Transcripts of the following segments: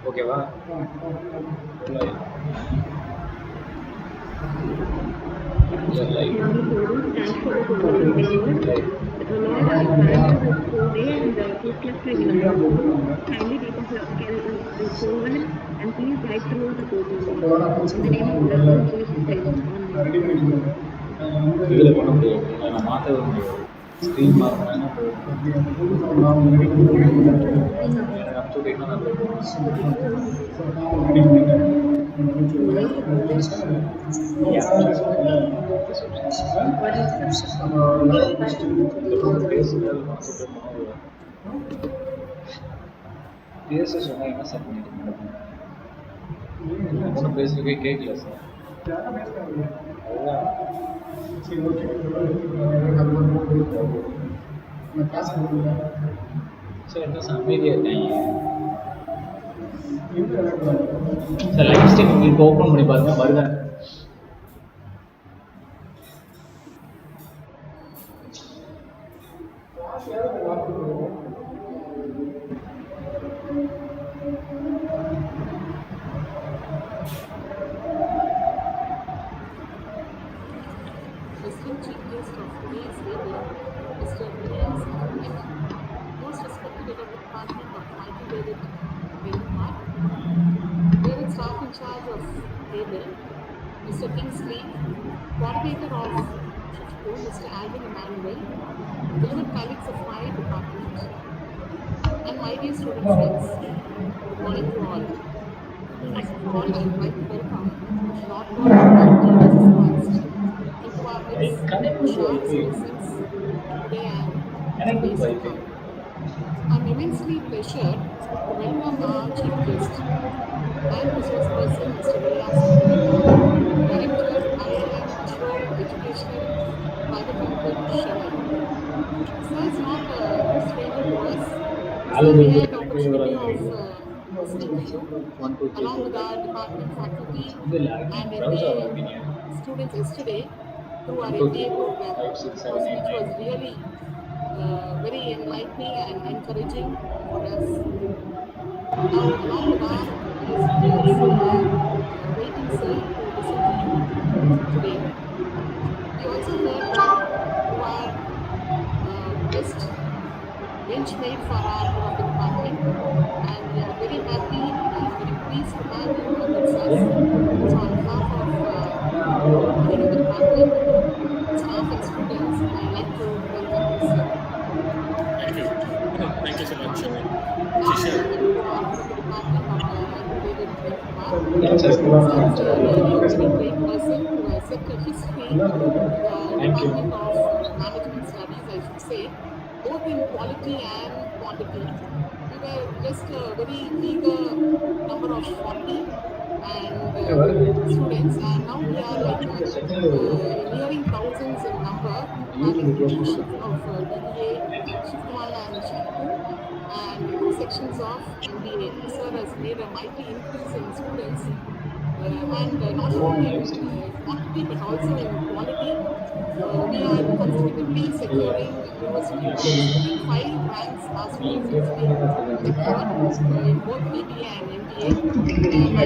ஓகேவா? இதுல பண்ண முடியாது, நான் மாற்றவே முடியாது. ஸ்க்ரீன் மாறினா எனக்கு அப்சூட்டிங்கன்னா பேச சொன்னா என்ன சார் பண்ணிட்டு மேடம்? பேசுறதுக்கே கேட்கல சார். அதுதான் சார் என்ன சார் அமைதியாக இருக்காங்க சார். லைவ் ஸ்ட்ரீம் உங்களுக்கு ஓப்பன் பண்ணி பாருங்க, வருதா? Mr. Kingsley, coordinator of Mr. Alvin Emmanuel, beloved colleagues of my department, and my dear student friends, good morning to all. First of all, I would like to welcome Lord Jesus Christ into our midst, short citizens today and today's welcome. I'm immensely pleasured to welcome our chief guest and resource person, Mr. Director, IIM Ashok Educational Private Limited, Chennai. Sir is not a stranger to us. So we had the opportunity of listening to you along with our department faculty and MBA students yesterday through our MBA program, which was really very enlightening and encouraging for us. Now, along with our students waiting, sir, to listen to you today. We also heard that you are best benchmate for our head of the department, and we are very happy and very pleased to have you amongst us. So, on behalf of the head of the department, staff and students, I like to welcome you, sir. Thank you. Thank you so much, Shisha. Sir is a really very great person who has set a history in the Department of Management Studies, I should say, both in quality and quantity. We were just a very meager number of 40 and students, and now we are like nearing thousands in number, having two shifts of BBA, shift 1 and shift 2, and 2 sections of MBA. Sir has made a mighty increase in students, and not only in quantity but also in quality. We are consecutively securing university ranks. 5 ranks our students have secured in both BBA and MBA. And I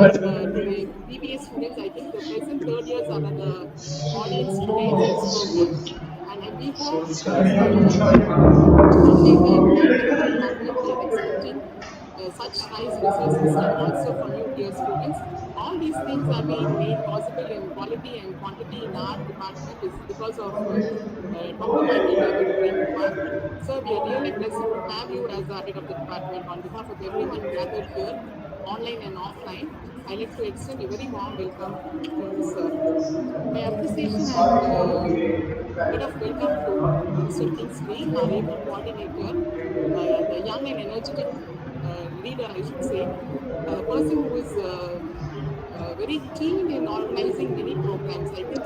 must say, to the BBA students, I think the present third years are the audience today in this program. And we hope someday we are expecting such nice resources and also from you, dear students. All these things are being made possible in quality and quantity in our department is because of Dr. Michael David Kumar. Sir, we are really blessed to have you as our head of the department. On behalf of everyone gathered here, online and offline, I like to extend a very warm welcome to you, sir. My appreciation and bit of welcome to Mr. Kingsley, our able coordinator, the young and energetic leader, I should say, a person who is very keen in organizing many programs. I think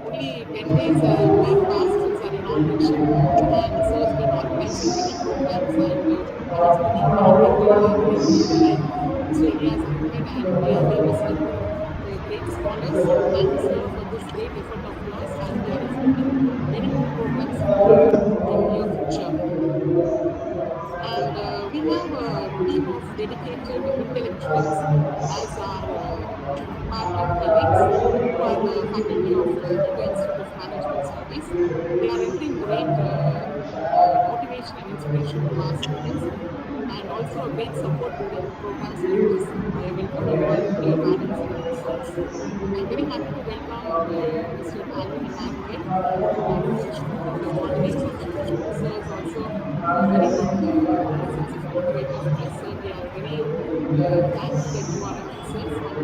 only 10 days have passed since our inauguration, and so has been organizing many programs and participating in many Mr. Elias Ahmed and we are listening to great scholars. Thank you, sir, for this great effort of yours, and we are expecting many more programs in your future. And have a team of dedicated intellectuals as our part-time colleagues who are the faculty of Hindu Institute of Management Studies. They are rendering great motivation and inspiration to our students, and also a great support during programs like this. I welcome you all, dear madams and sirs. I'm very happy to welcome Mr. Emmanuel who is joining, and Mr. Sir is also a very good sense of motivator for us. Sir, we are very thankful that you are amongst us. On behalf of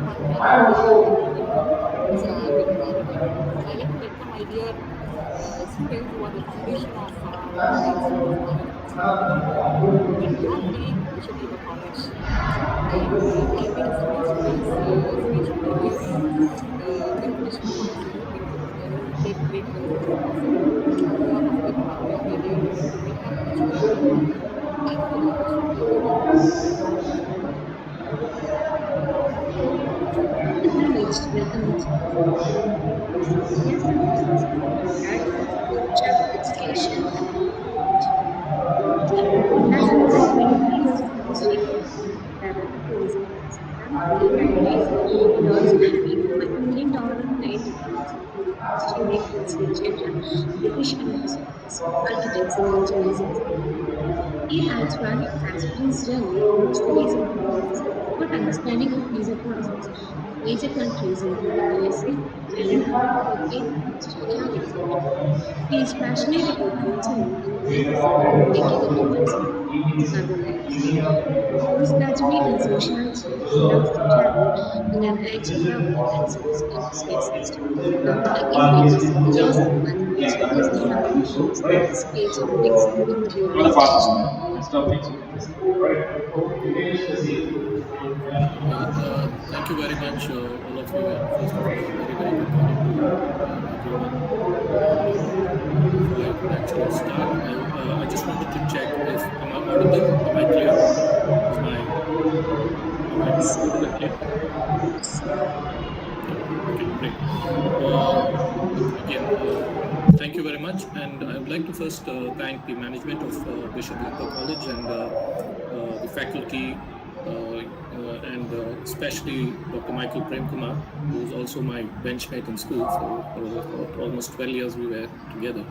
everyone gathered here, I would like to welcome Mr. Emmanuel. And I'd like to welcome my dear students who are the foundation of our Hindu Institute of Management Studies. We cannot be Bishop Weaver College. And I think today's speech will be really beneficial for us, and you will take great benefit out of it. On behalf of everyone gathered here, I'd like to welcome each and every one of you. Thank you for the opportunity given. Privileged welcome to yes, the process of chapter education and college. As an over 23 years of counseling that are proposed in Amsterdam, United States, and also having over $1 million client accounts, including industry like research and division consultants, architects, and engineers, etc. He adds value of experience journey in which studies and provides good understanding of visa process of major countries including USA, Canada, UK, Australia, etc. He is passionate about counseling and believes in making a difference in other lives. A postgraduate in sociology, he loves to travel and an extrovert and social enthusiast. Now, like English, chess, and mathematics, he is the type who participates in things during the board examination. Well, thank you very much, all of you, and first of all, a very, very good morning to everyone. And before I could actually start, I just wanted to check if am I audible? Am I clear? Is my am I being audible and clear? Yeah. Okay, great. Again, thank you very much, and I would like to first thank the management of Bishop Weaver College and the faculty, and especially Dr. Michael Premkumar, who is also my benchmate in school. For almost 12 years we were together,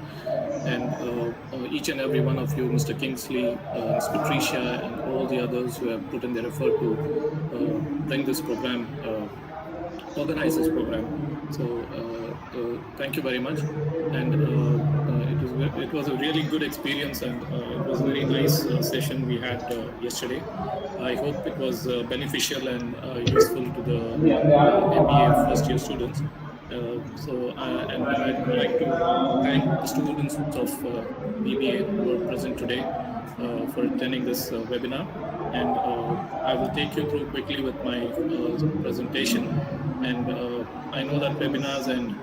and each and every one of you, Mr. Kingsley, Ms. Patricia, and all the others who have put in their effort to bring this program, organize this program. So thank you very much, and it was a really good experience, and it was a very nice session we had yesterday. I hope it was beneficial and useful to the MBA first year students. And I'd like to thank the students of BBA who are present today for attending this webinar, and I will take you through quickly with my presentation. And I know that webinars and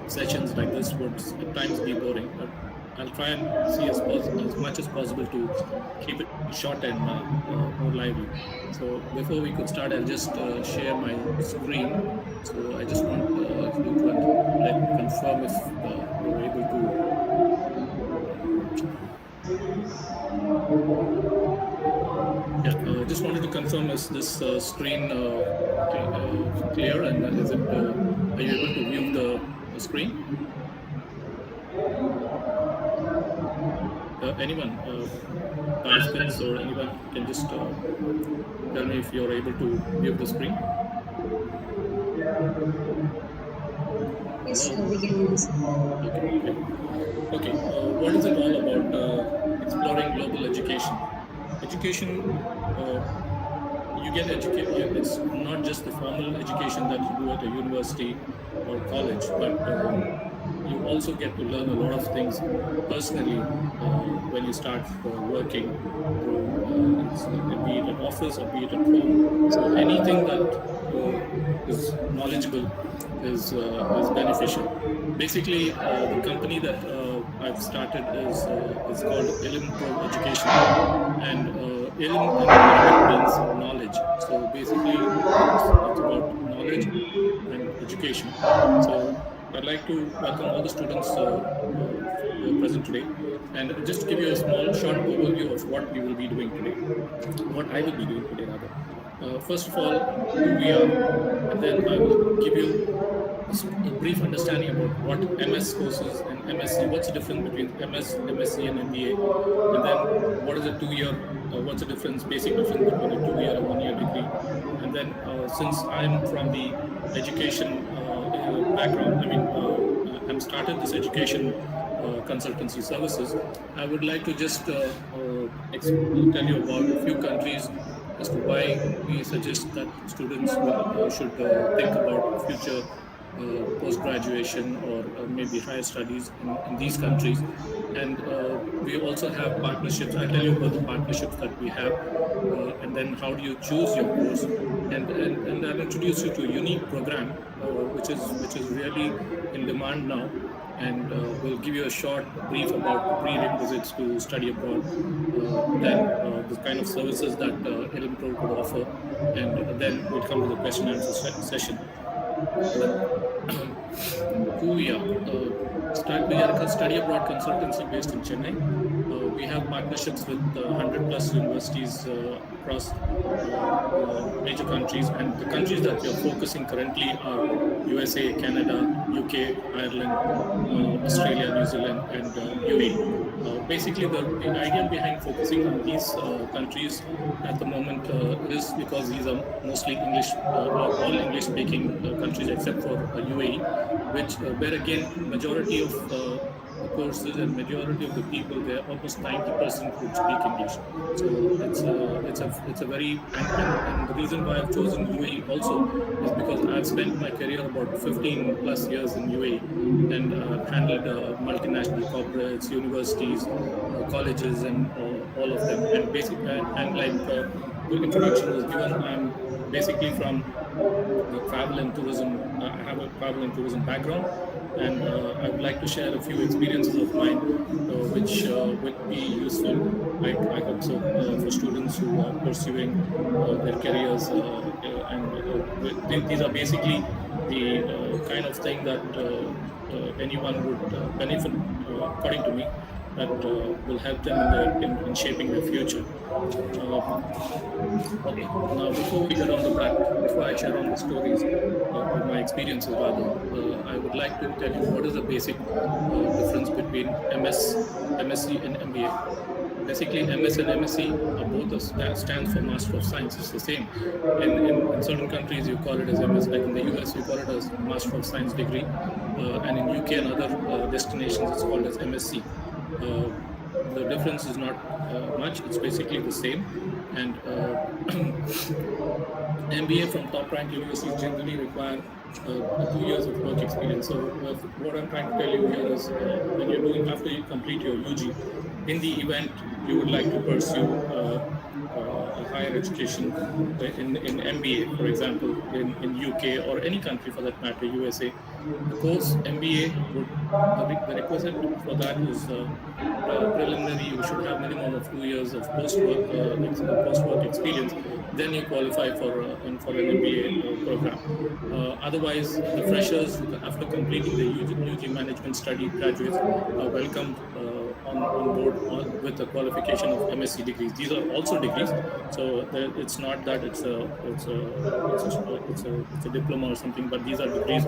sessions like this would at times be boring, but I'll try and see as much as possible to keep it short and more lively. So before we could start, I'll just share my screen. So I just want you to confirm if you're able to. Yeah, just wanted to confirm, is this screen clear, and is it? Are you able to view the screen? Anyone, participants or anyone can just tell me if you're able to view the screen. Yes, we can use. Okay. What is it all about? Exploring global education. Education, you get educated. It's not just the formal education that you do at a university or college, but you also get to learn a lot of things personally when you start working, be it at office or be it at home. So anything that is knowledgeable is beneficial. Basically, the company that I've started is called Ilm Pro Education, and Ilm in Arabic means knowledge. So basically, it's about knowledge and education. So I'd like to welcome all the students present today, and just give you a small, short overview of what we will be doing today, what I will be doing today, rather. First of all, who we are, and then I will give you a brief understanding about what MS courses and MSc, what's the difference between MS, MSc, and MBA, and then what is a 2 year, what's the difference, basic difference between a 2 year and 1 year degree, and then since I'm from the education background, I'm started this education consultancy services. I would like to just tell you about a few countries as to why we suggest that students will should think about future post graduation or maybe higher studies in these countries. And we also have partnerships. I'll tell you about the partnerships that we have, and then how do you choose your course. And I'll introduce you to a unique program which is really in demand now, and we'll give you a short brief about the prerequisites to study abroad, then the kind of services that Pro could offer, and then we'll come to the question and answer session. But who we are. We are a study abroad consultancy based in Chennai. We have partnerships with 100 plus universities across major countries, and the countries that we are focusing currently are USA, Canada, UK, Ireland, Australia, New Zealand, and UAE. Basically, the idea behind focusing on these countries at the moment is because these are mostly English, or all English-speaking countries except for UAE, which where again majority of the courses and majority of the people there, almost 90% would speak English. So it's a very, and the reason why I've chosen UAE also is because I've spent my career about 15 plus years in UAE, and handled multinational corporates, universities, colleges, and all of them. And and like the introduction was given, I'm basically from the travel and tourism. I have a travel and tourism background, and I would like to share a few experiences of mine, which would be useful. I hope so, for students who are pursuing their careers, and these are basically the kind of thing that anyone would benefit, according to me, that will help them in shaping their future. Okay, now before we get on the back, before I share on the stories or my experiences rather, I would like to tell you what is the basic difference between MSc, and MBA. Basically, MS and MSc are both stands for Master of Science. It's the same. In certain countries, you call it as MS. Like in the US, you call it as Master of Science degree, and in UK and other destinations, it's called as MSc. The difference is not much. It's basically the same. And MBA from top-ranked universities generally require 2 years of work experience. So what I'm trying to tell you here is, when you're doing, after you complete your UG, in the event you would like to pursue a higher education in MBA, for example, in UK or any country for that matter, USA, the course MBA would, the requisite for that is preliminary. You should have minimum of 2 years of post-work experience. Then you qualify for an MBA program. Otherwise, the freshers, after completing the UG management study, graduates are welcomed on board with the qualification of MSc degrees. These are also degrees, so it's not that it's a diploma or something, but these are degrees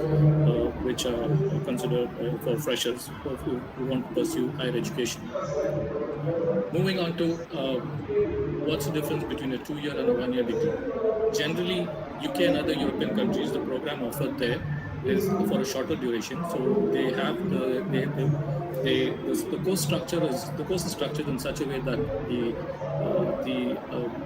which are considered for freshers who want to pursue higher education. Moving on to what's the difference between a 2 year and a 1 year degree. Generally, UK and other European countries, the program offered there is for a shorter duration. So they have the course is structured in such a way that the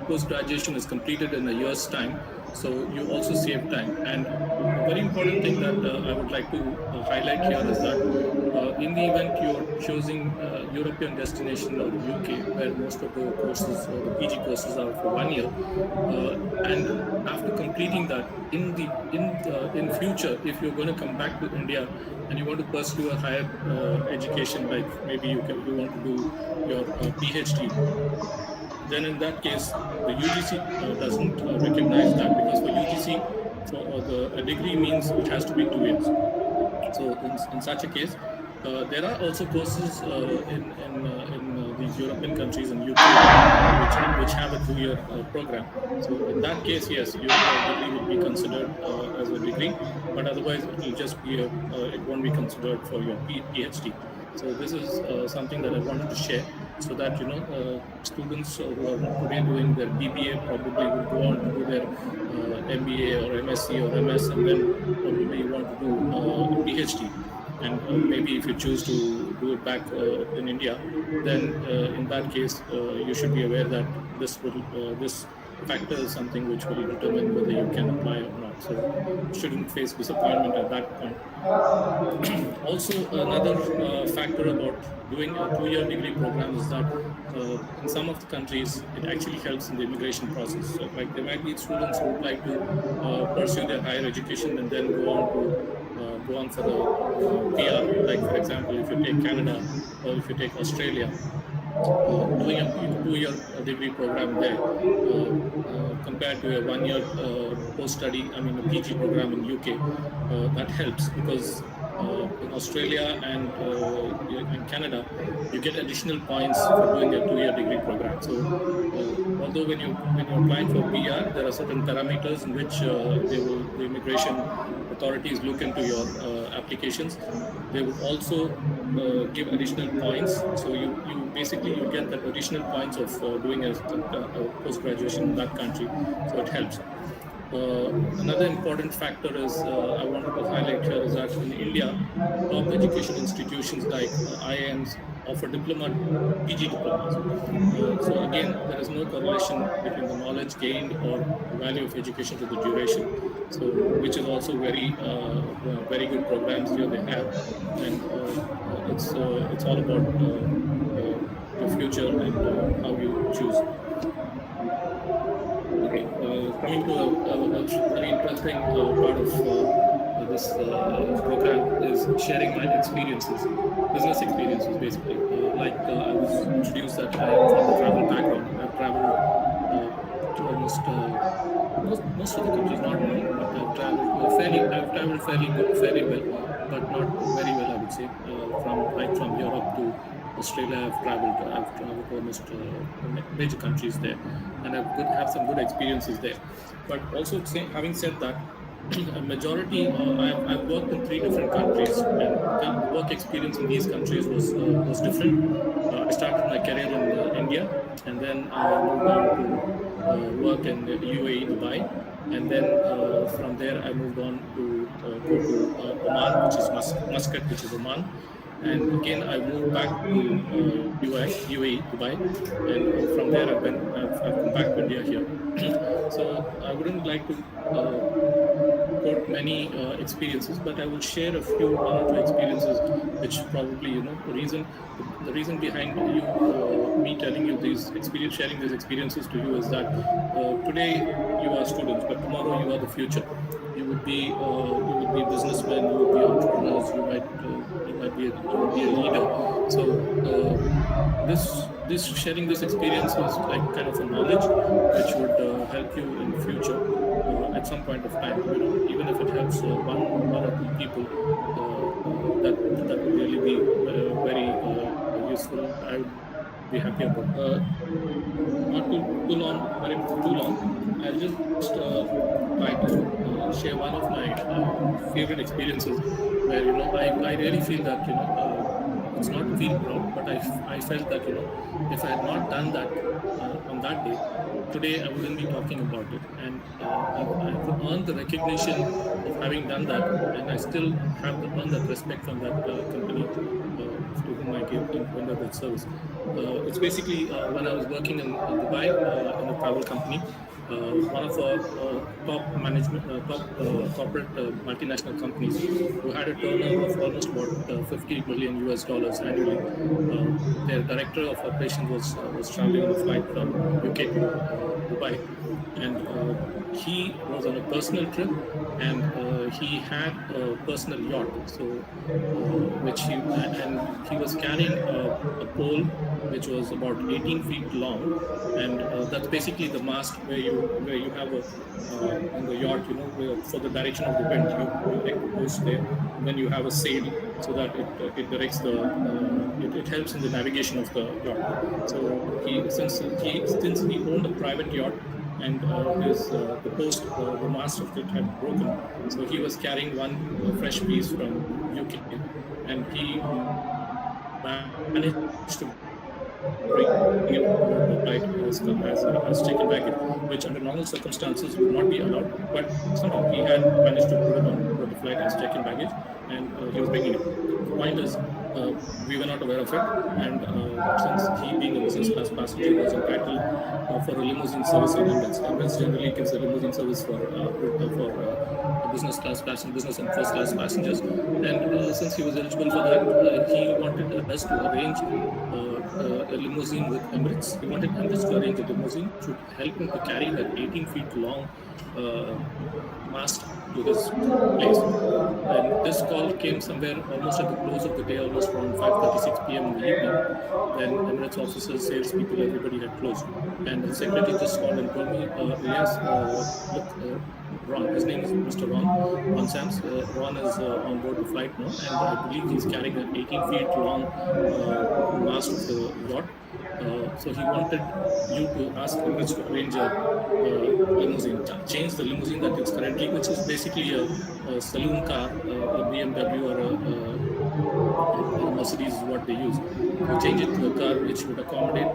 post graduation is completed in a year's time. So you also save time. And a very important thing that I would like to highlight here is that in the event you're choosing European destination or UK, where most of the courses or the PG courses are for 1 year, and after completing that, in future, if you're going to come back to India and you want to pursue a higher education, like maybe you want to do your PhD, then in that case, the UGC doesn't recognize that, because for UGC, a degree means it has to be 2 years. So in such a case, there are also courses in these European countries in UK, which have a 2 year program. So in that case, yes, your degree will be considered as a degree, but otherwise it will just be it won't be considered for your PhD. So this is something that I wanted to share, so that students who are today doing their BBA probably will go on to do their MBA or MSc or MS, and then probably you want to do a PhD. And maybe if you choose to do it back in India, then in that case you should be aware that this factor is something which will determine whether you can apply or not. So shouldn't face disappointment at that point. Also, another factor about doing a 2 year degree program is that in some of the countries, it actually helps in the immigration process. So, like, there might be students who would like to pursue their higher education and then go on for the PR. Like, for example, if you take Canada or if you take Australia, doing a 2 year degree program there compared to a 1 year post-study, I mean a PG program in UK, that helps because in Australia and Canada, you get additional points for doing a 2 year degree program. So although when you're applying for PR, there are certain parameters in which the immigration authorities look into your applications. They would also give additional points. So you basically you get that additional points of doing a post graduation in that country. So it helps. Another important factor is I wanted to highlight here is that in India, top education institutions like IIMs offer PG diplomas. So again, there is no correlation between the knowledge gained or the value of education to the duration. So, which is also very good programs here they have, and it's all about your future and how you choose. Okay, coming to a very interesting part of this program is sharing my experiences, business experiences, basically. I was introduced that I am from the travel background. I've traveled to almost most of the countries, not all, but I've traveled fairly well, but not very well, I would say. From Europe to Australia, I've traveled to almost major countries there, and have some good experiences there. But also, having said that, a majority, I've worked in 3 different countries, and the work experience in these countries was different. I started my career in India, and then I moved on to work in UAE, Dubai, and then from there I moved on to go to Oman, which is Muscat, which is Oman. And again, I moved back to UAE, Dubai, and from there I've come back to India here. So I wouldn't like to quote many experiences, but I will share one or two experiences, which probably the reason behind me telling you sharing these experiences to you is that today you are students, but tomorrow you are the future. You would be businessmen, you would be entrepreneurs, you would be a leader. So sharing this experience is like kind of a knowledge which would help you in future at some point of time. Even if it helps one or two people, that would really be very useful. I would be happy about. Not too long. I'll just try to share one of my favorite experiences where I really feel that it's not feel proud, but I felt that if I had not done that on that day, today I wouldn't be talking about it, and I've earned the recognition of having done that, and I still have earned that respect from that company to whom I rendered that service. It's basically when I was working in Dubai in a travel company. One of our top corporate multinational companies who had a turnover of almost about $50 million annually. Their director of operations was traveling on a flight from UK to Dubai, and he was on a personal trip, and he had a personal yacht. So, he was carrying a pole which was about 18 feet long, and that's basically the mast where you have on the yacht, for the direction of the wind, you post there, when you have a sail, so that it directs it helps in the navigation of the yacht. So since he owned a private yacht, and his the post the mast of it had broken, so he was carrying one fresh piece from UK, and he managed to bring it on board the flight as check-in baggage, which under normal circumstances would not be allowed, but somehow he had managed to put it on board the flight as check-in baggage, and he was bringing it. The point is, we were not aware of it, and since he, being a business class passenger, was entitled for a limousine service on Emirates. Emirates generally gives a limousine service for business class passengers, business and first class passengers, and since he was eligible for that, he wanted us to arrange a limousine with Emirates. He wanted Emirates to arrange a limousine to help him to carry that 18 feet long mast to his place. And this call came somewhere almost at the close of the day, almost around 5:36 p.m. in the evening, when Emirates officers, salespeople, everybody had closed. And his secretary just called and told me, yes, look, Ron, his name is Mr. Ron Sams. Ron is on board the flight now, and I believe he's carrying an 18 feet long mast of the yacht. So he wanted you to ask Emirates to arrange a limousine, change the limousine that it's currently, which is basically a saloon car, a BMW or a Mercedes is what they use. To change it to a car which would accommodate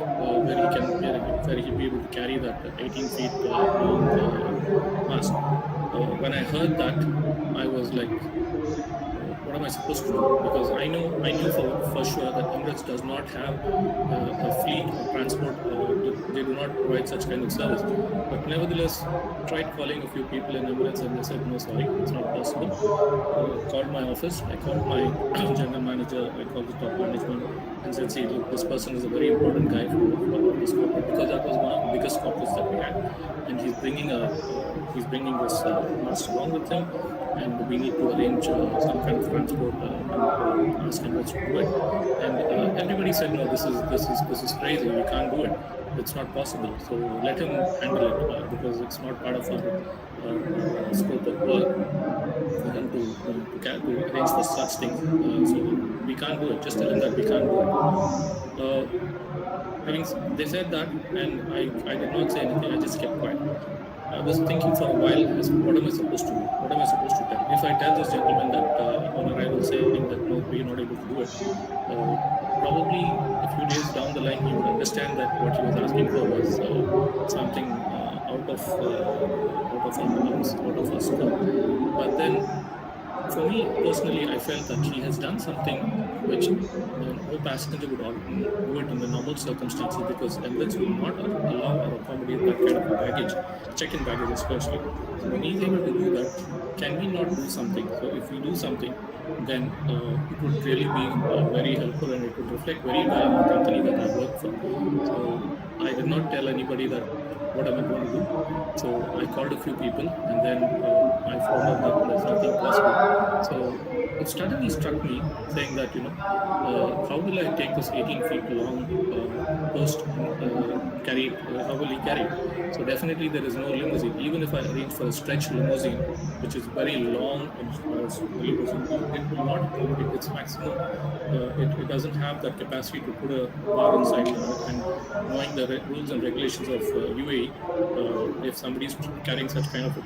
where he'd be able to carry that 18 feet long mast. When I heard that, I was like, what am I supposed to do? Because I knew for sure that Emirates does not have a fleet or transport. They do not provide such kind of service. But nevertheless, tried calling a few people in Emirates, and they said, no, sorry, it's not possible. Called my office. I called my general manager. I called the top management and said, see, look, this person is a very important guy for this corporate, because that was one of the biggest corporates that we had, and he's bringing this mast along with him, and we need to arrange some kind of transport and ask Emirates to do it. And everybody said, no, this is crazy. We can't do it. It's not possible. So let him handle it, because it's not part of our scope of work for him to arrange for such things. So we can't do it. Just tell him that we can't do it. They said that, and I did not say anything. I just kept quiet. I was thinking for a while, what am I supposed to do? What am I supposed to tell? If I tell this gentleman that on arrival saying that no, we are not able to do it, probably a few days down the line he would understand that what he was asking for was something out of our scope. But then, for me personally, I felt that he has done something which no passenger would do it in the normal circumstances, because Emirates will not allow or accommodate that kind of a baggage, check-in baggage especially. So when he's able to do that, can we not do something? So if we do something, then it would really be very helpful, and it would reflect very well on the company that I work for. So I did not tell anybody that what am I going to do. So I called a few people, and then I found out that there's nothing possible. So it suddenly struck me, saying that, how will I take this 18 feet long post and carry it? How will he carry it? So definitely there is no limousine. Even if I arrange for a stretch limousine, which is very long limousine, it will not accommodate its maximum. It doesn't have that capacity to put a bar inside. And knowing the rules and regulations of UAE, if somebody is carrying such kind of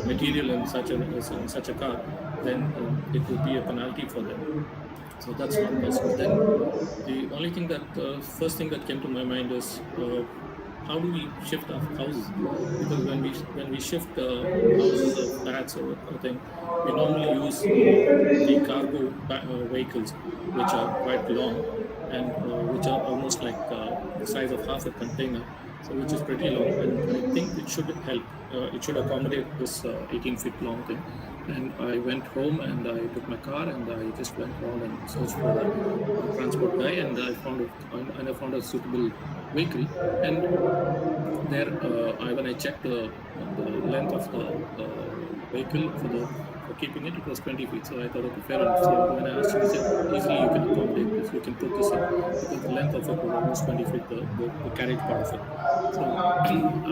material in such a car, then it would be a penalty for them. So that's not possible. Then the only thing first thing that came to my mind is, how do we shift our houses? Because when we shift houses or flats or something, we normally use the cargo vehicles, which are quite long and which are almost like the size of half a container. So which is pretty long, and I think it should help. It should accommodate this 18 feet long thing. And I went home and I took my car and I just went around and searched for a transport guy, and I found a suitable vehicle. And there, when I checked the length of the vehicle for keeping it, it was 20 feet. So I thought, okay, fair enough. So when I asked him, he said, easily you can accommodate this. You can put this in, because the length of it was almost 20 feet, the carriage part of it. So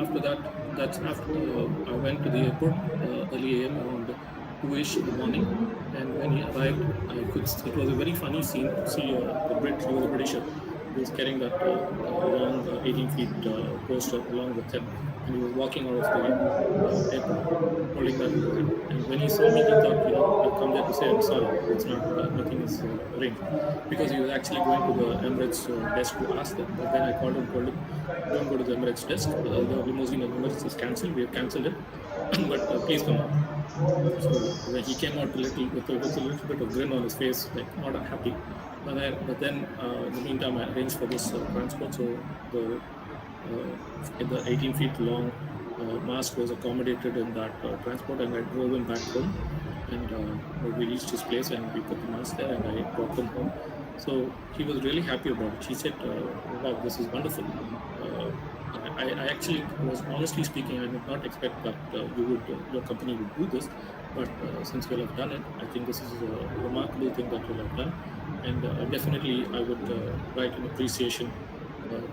after that, that's after I went to the airport early AM around 2ish in the morning. And when he arrived, it was a very funny scene to see the Brit, he was a Britisher. He was carrying that long 18 feet poster along with him. And he was walking out of the airport holding that in his hand. And when he saw me, he thought, I've come there to say I'm sorry. It's not, nothing is arranged. Because he was actually going to the Emirates desk to ask them. But then I called him, told him, don't go to the Emirates desk. The limousine at Emirates is cancelled. We have cancelled it. But please come out. So when he came out with a little bit of grin on his face, like not happy. But then in the meantime, I arranged for this transport. So the 18 feet long mask was accommodated in that transport, and I drove him back home. And we reached his place, and we put the mask there, and I brought him home. So he was really happy about it. He said, "Wow, this is wonderful." I actually was, honestly speaking, I did not expect that your company would do this, but since you have done it, I think this is a remarkable thing that you have done, and definitely I would write an appreciation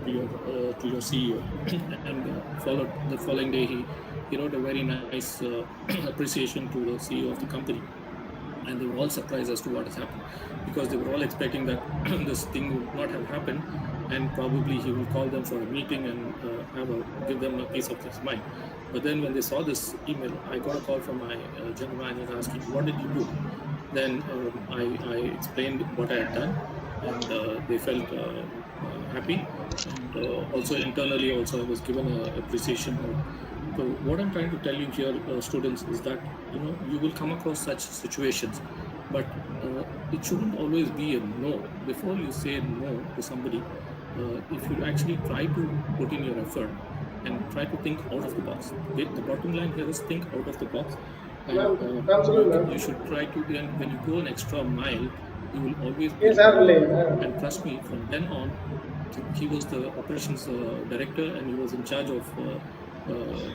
to your CEO. And the following day, he wrote a very nice appreciation to the CEO of the company. And they were all surprised as to what has happened, because they were all expecting that this thing would not have happened, and probably he will call them for a meeting and give them a piece of his mind. But then when they saw this email, I got a call from my general manager asking, what did you do? Then I explained what I had done, and they felt happy. And also internally, also I was given an appreciation note. So what I'm trying to tell you here, students, is that you will come across such situations, but it shouldn't always be a no. Before you say no to somebody, if you actually try to put in your effort and try to think out of the box. The bottom line here is think out of the box, and you should try to. And when you go an extra mile, you will always be rewarded. And trust me, from then on, he was the operations director, and he was in charge of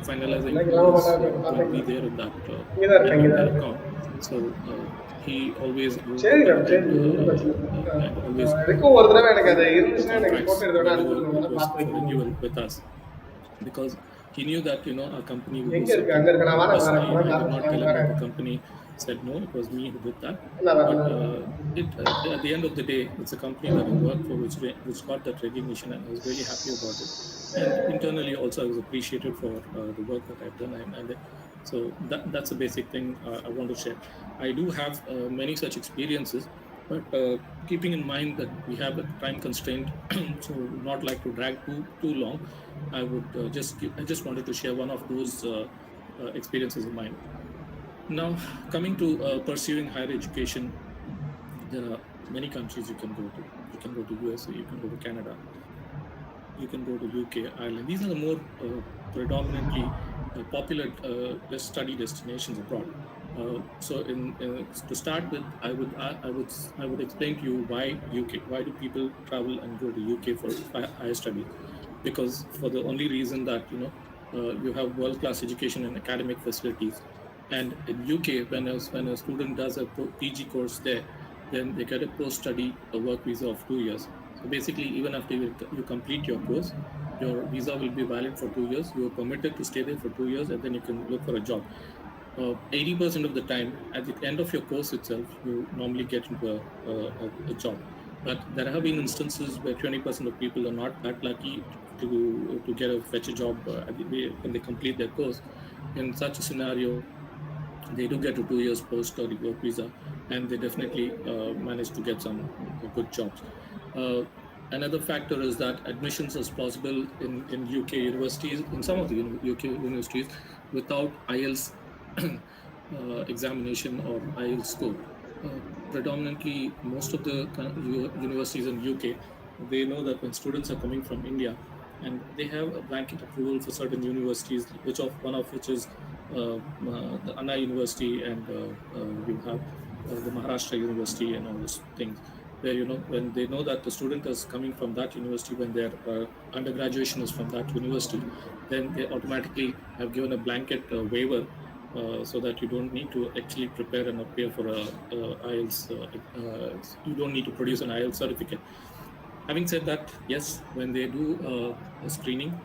finalizing who was going to be there in that account. So he always wrote and always contracts whenever it was for renewal with us, because he knew that our company would be certain. Personally, I did not tell him that the company said no. It was me who did that. But at the end of the day, it's a company that I worked for, which got that recognition, and I was really happy about it. And internally, also, I was appreciated for the work that I've done. And so that's a basic thing I want to share. I do have many such experiences, but keeping in mind that we have a time constraint, so not like to drag too long, I would I just wanted to share one of those experiences of mine. Now, coming to pursuing higher education, there are many countries you can go to. You can go to USA, you can go to Canada, you can go to UK, Ireland. These are the more predominantly popular study destinations abroad. So, to start with, I would explain to you why UK. Why do people travel and go to UK for higher studies? Because for the only reason that you have world-class education and academic facilities, and in UK, when a student does a PG course there, then they get a post-study work visa of 2 years. So basically, even after you complete your course, your visa will be valid for 2 years. You are permitted to stay there for 2 years, and then you can look for a job. 80% of the time, at the end of your course itself, you normally get into a job. But there have been instances where 20% of people are not that lucky to fetch a job when they complete their course. In such a scenario, they do get a 2 years post-study work visa, and they definitely manage to get some good jobs. Another factor is that admissions is possible in UK universities, in some of the UK universities, without IELTS examination or IELTS score. Predominantly, most of the universities in UK, they know that when students are coming from India, and they have a blanket approval for certain universities, one of which is the Anna University, and you have the Maharashtra University and all those things, where when they know that the student is coming from that university, when their undergraduation is from that university, then they automatically have given a blanket waiver so that you don't need to actually prepare and appear for a IELTS. You don't need to produce an IELTS certificate. Having said that, yes, when they do a screening,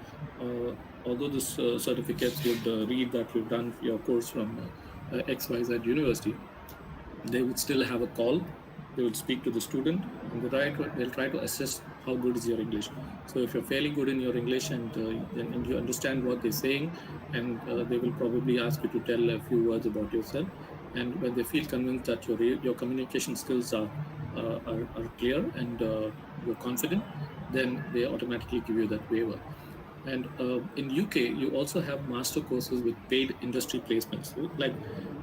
although this certificates would read that you've done your course from XYZ university, they would still have a call. They would speak to the student, and they'll try to assess how good is your English. So if you're fairly good in your English and you understand what they're saying, and they will probably ask you to tell a few words about yourself. And when they feel convinced that your communication skills are clear and you're confident, then they automatically give you that waiver. And in UK, you also have master courses with paid industry placements. So, like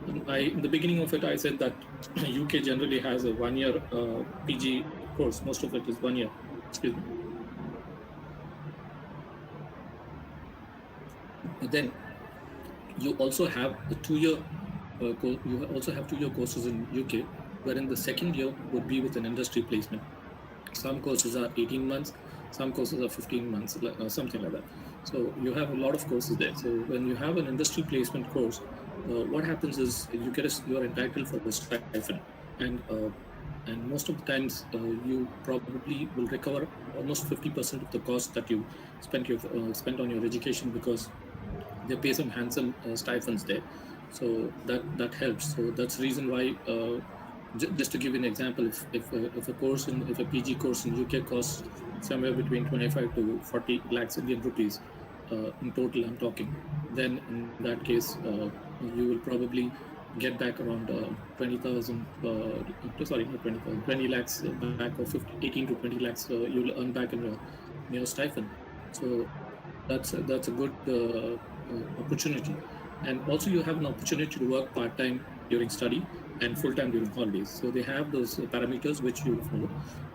in the beginning of it, I said that UK generally has a 1-year PG course. Most of it is 1 year. Excuse me. But then you also have a 2-year. You also have 2-year courses in UK, wherein the second year would be with an industry placement. Some courses are 18 months, some courses are 15 months, something like that. So you have a lot of courses there. So when you have an industry placement course, what happens is you're entitled for a stipend, and most of the times you probably will recover almost 50% of the cost that you spent on your education, because they pay some handsome stipends there. So that helps. So that's the reason why. Just to give you an example, if a PG course in UK costs somewhere between 25 to 40 lakhs Indian rupees in total, I'm talking, then in that case you will probably get back around 20,000. Sorry, not 20,000, 20 lakhs back, or 18 to 20 lakhs you'll earn back in your stipend. So that's a good opportunity. And also you have an opportunity to work part-time during study and full-time during holidays. So they have those parameters which you follow.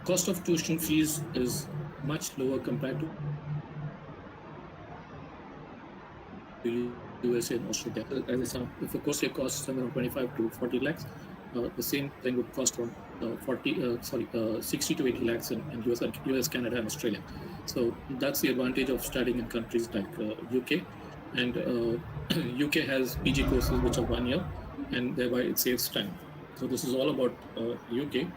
Cost of tuition fees is much lower compared to USA and Australia. As I said, if a course here costs somewhere around 25 to 40 lakhs, the same thing would cost around 60 to 80 lakhs in US, Canada, and Australia. So that's the advantage of studying in countries like UK. And UK has PG courses which are 1 year, and thereby it saves time. So this is all about UK.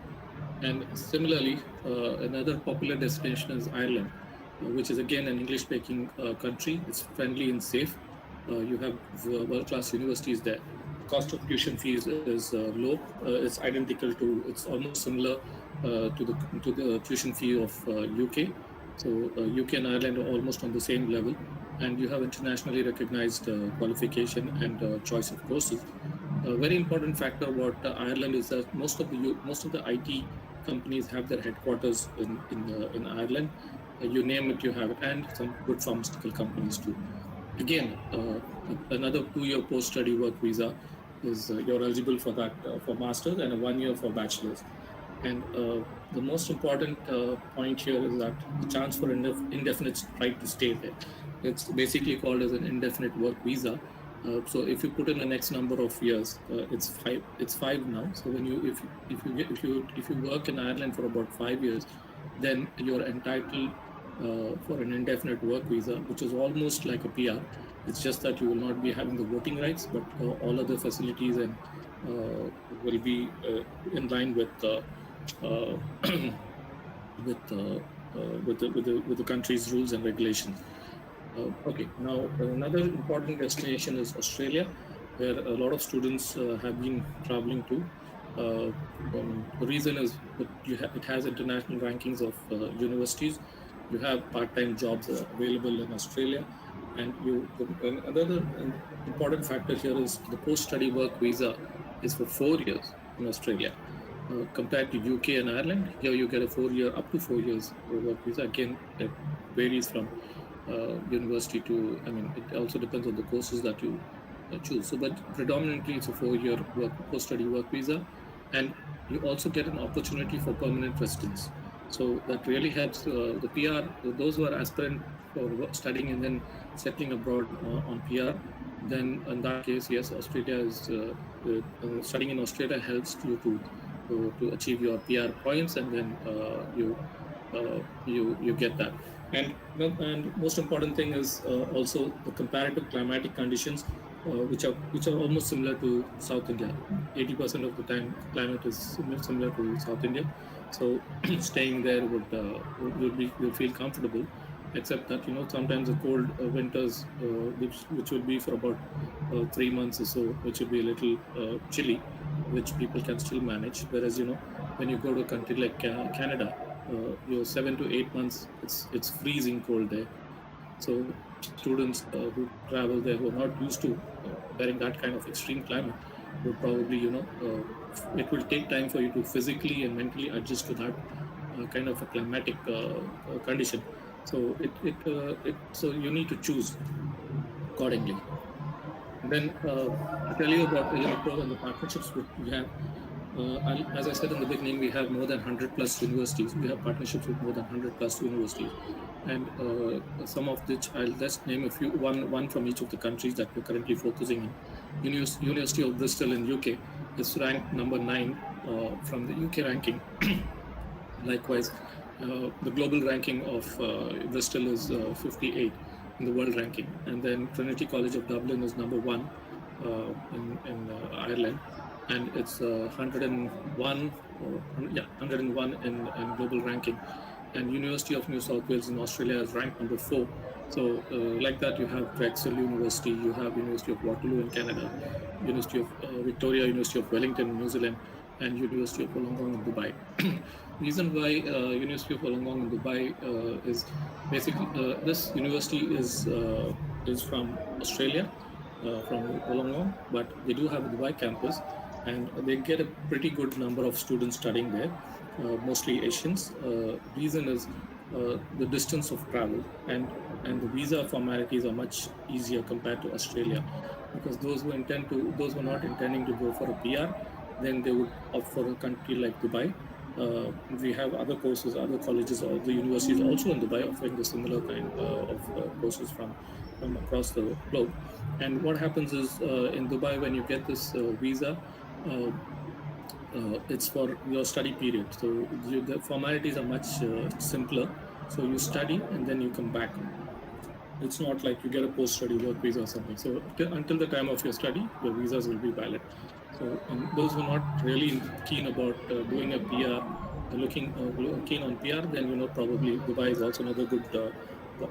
And similarly, another popular destination is Ireland, which is again an English-speaking country. It's friendly and safe. You have world-class universities there. Cost of tuition fees is low. It's it's almost similar to the tuition fee of UK. So UK and Ireland are almost on the same level, and you have internationally recognized qualification and choice of courses. A very important factor about Ireland is that most of the IT companies have their headquarters in Ireland. You name it, you have it, and some good pharmaceutical companies too. Again, another 2-year post-study work visa is you're eligible for that for masters, and a 1 year for bachelors. And the most important point here is that the chance for indefinite right to stay there. It's basically called as an indefinite work visa. So if you put in the next number of years, it's 5. It's 5 now. So when if you work in Ireland for about 5 years, then you're entitled for an indefinite work visa, which is almost like a PR. It's just that you will not be having the voting rights, but all other facilities and will be in line with with the country's rules and regulations. Okay, now another important destination is Australia, where a lot of students have been traveling to. The reason is that it has international rankings of universities. You have part-time jobs available in Australia, and another important factor here is the post-study work visa is for 4 years in Australia. Compared to UK and Ireland, here you get a 4-year, up to 4 years work visa. Again, it varies from university to, it also depends on the courses that you choose. So, but predominantly it's a 4-year post-study work visa, and you also get an opportunity for permanent residence. So that really helps the PR, those who are aspirant for studying and then settling abroad on PR. Then in that case, yes, Australia is studying in Australia helps you to achieve your PR points, and then you get that. And most important thing is also the comparative climatic conditions which are almost similar to South India. 80% of the time, climate is similar to South India. So staying there would feel comfortable, except that sometimes the cold winters, which will be for about 3 months or so, which will be a little chilly, which people can still manage. Whereas when you go to a country like Canada, your 7 to 8 months, it's freezing cold there. So students who travel there who are not used to wearing that kind of extreme climate would probably it will take time for you to physically and mentally adjust to that kind of a climatic condition. So so you need to choose accordingly. And then to tell you about the pro and the partnerships which we have. As I said in the beginning, we have more than 100 plus universities. We have partnerships with more than 100 plus universities, and some of which I'll just name a few. One from each of the countries that we're currently focusing in. University of Bristol in UK is ranked number 9 from the UK ranking. Likewise, the global ranking of Bristol is 58 in the world ranking, and then Trinity College of Dublin is number 1 in Ireland, and it's 101 101 in global ranking. And University of New South Wales in Australia is ranked number 4. So like that, you have Drexel University, you have University of Waterloo in Canada, University of Victoria, University of Wellington in New Zealand, and University of Wollongong in Dubai. Reason why University of Wollongong in Dubai is basically this university is from Australia, from Wollongong, but they do have a Dubai campus, and they get a pretty good number of students studying there, mostly Asians. Reason is the distance of travel, and the visa formalities are much easier compared to Australia, because those who are not intending to go for a PR, then they would opt for a country like Dubai. We have other courses, other colleges, or the universities also in Dubai offering the similar kind of courses from across the globe. And what happens is in Dubai, when you get this visa, it's for your study period. So the formalities are much simpler. So you study and then you come back. It's not like you get a post-study work visa or something. So until the time of your study, your visas will be valid. So those who are not really keen about doing a PR, keen on PR, then probably Dubai is also another good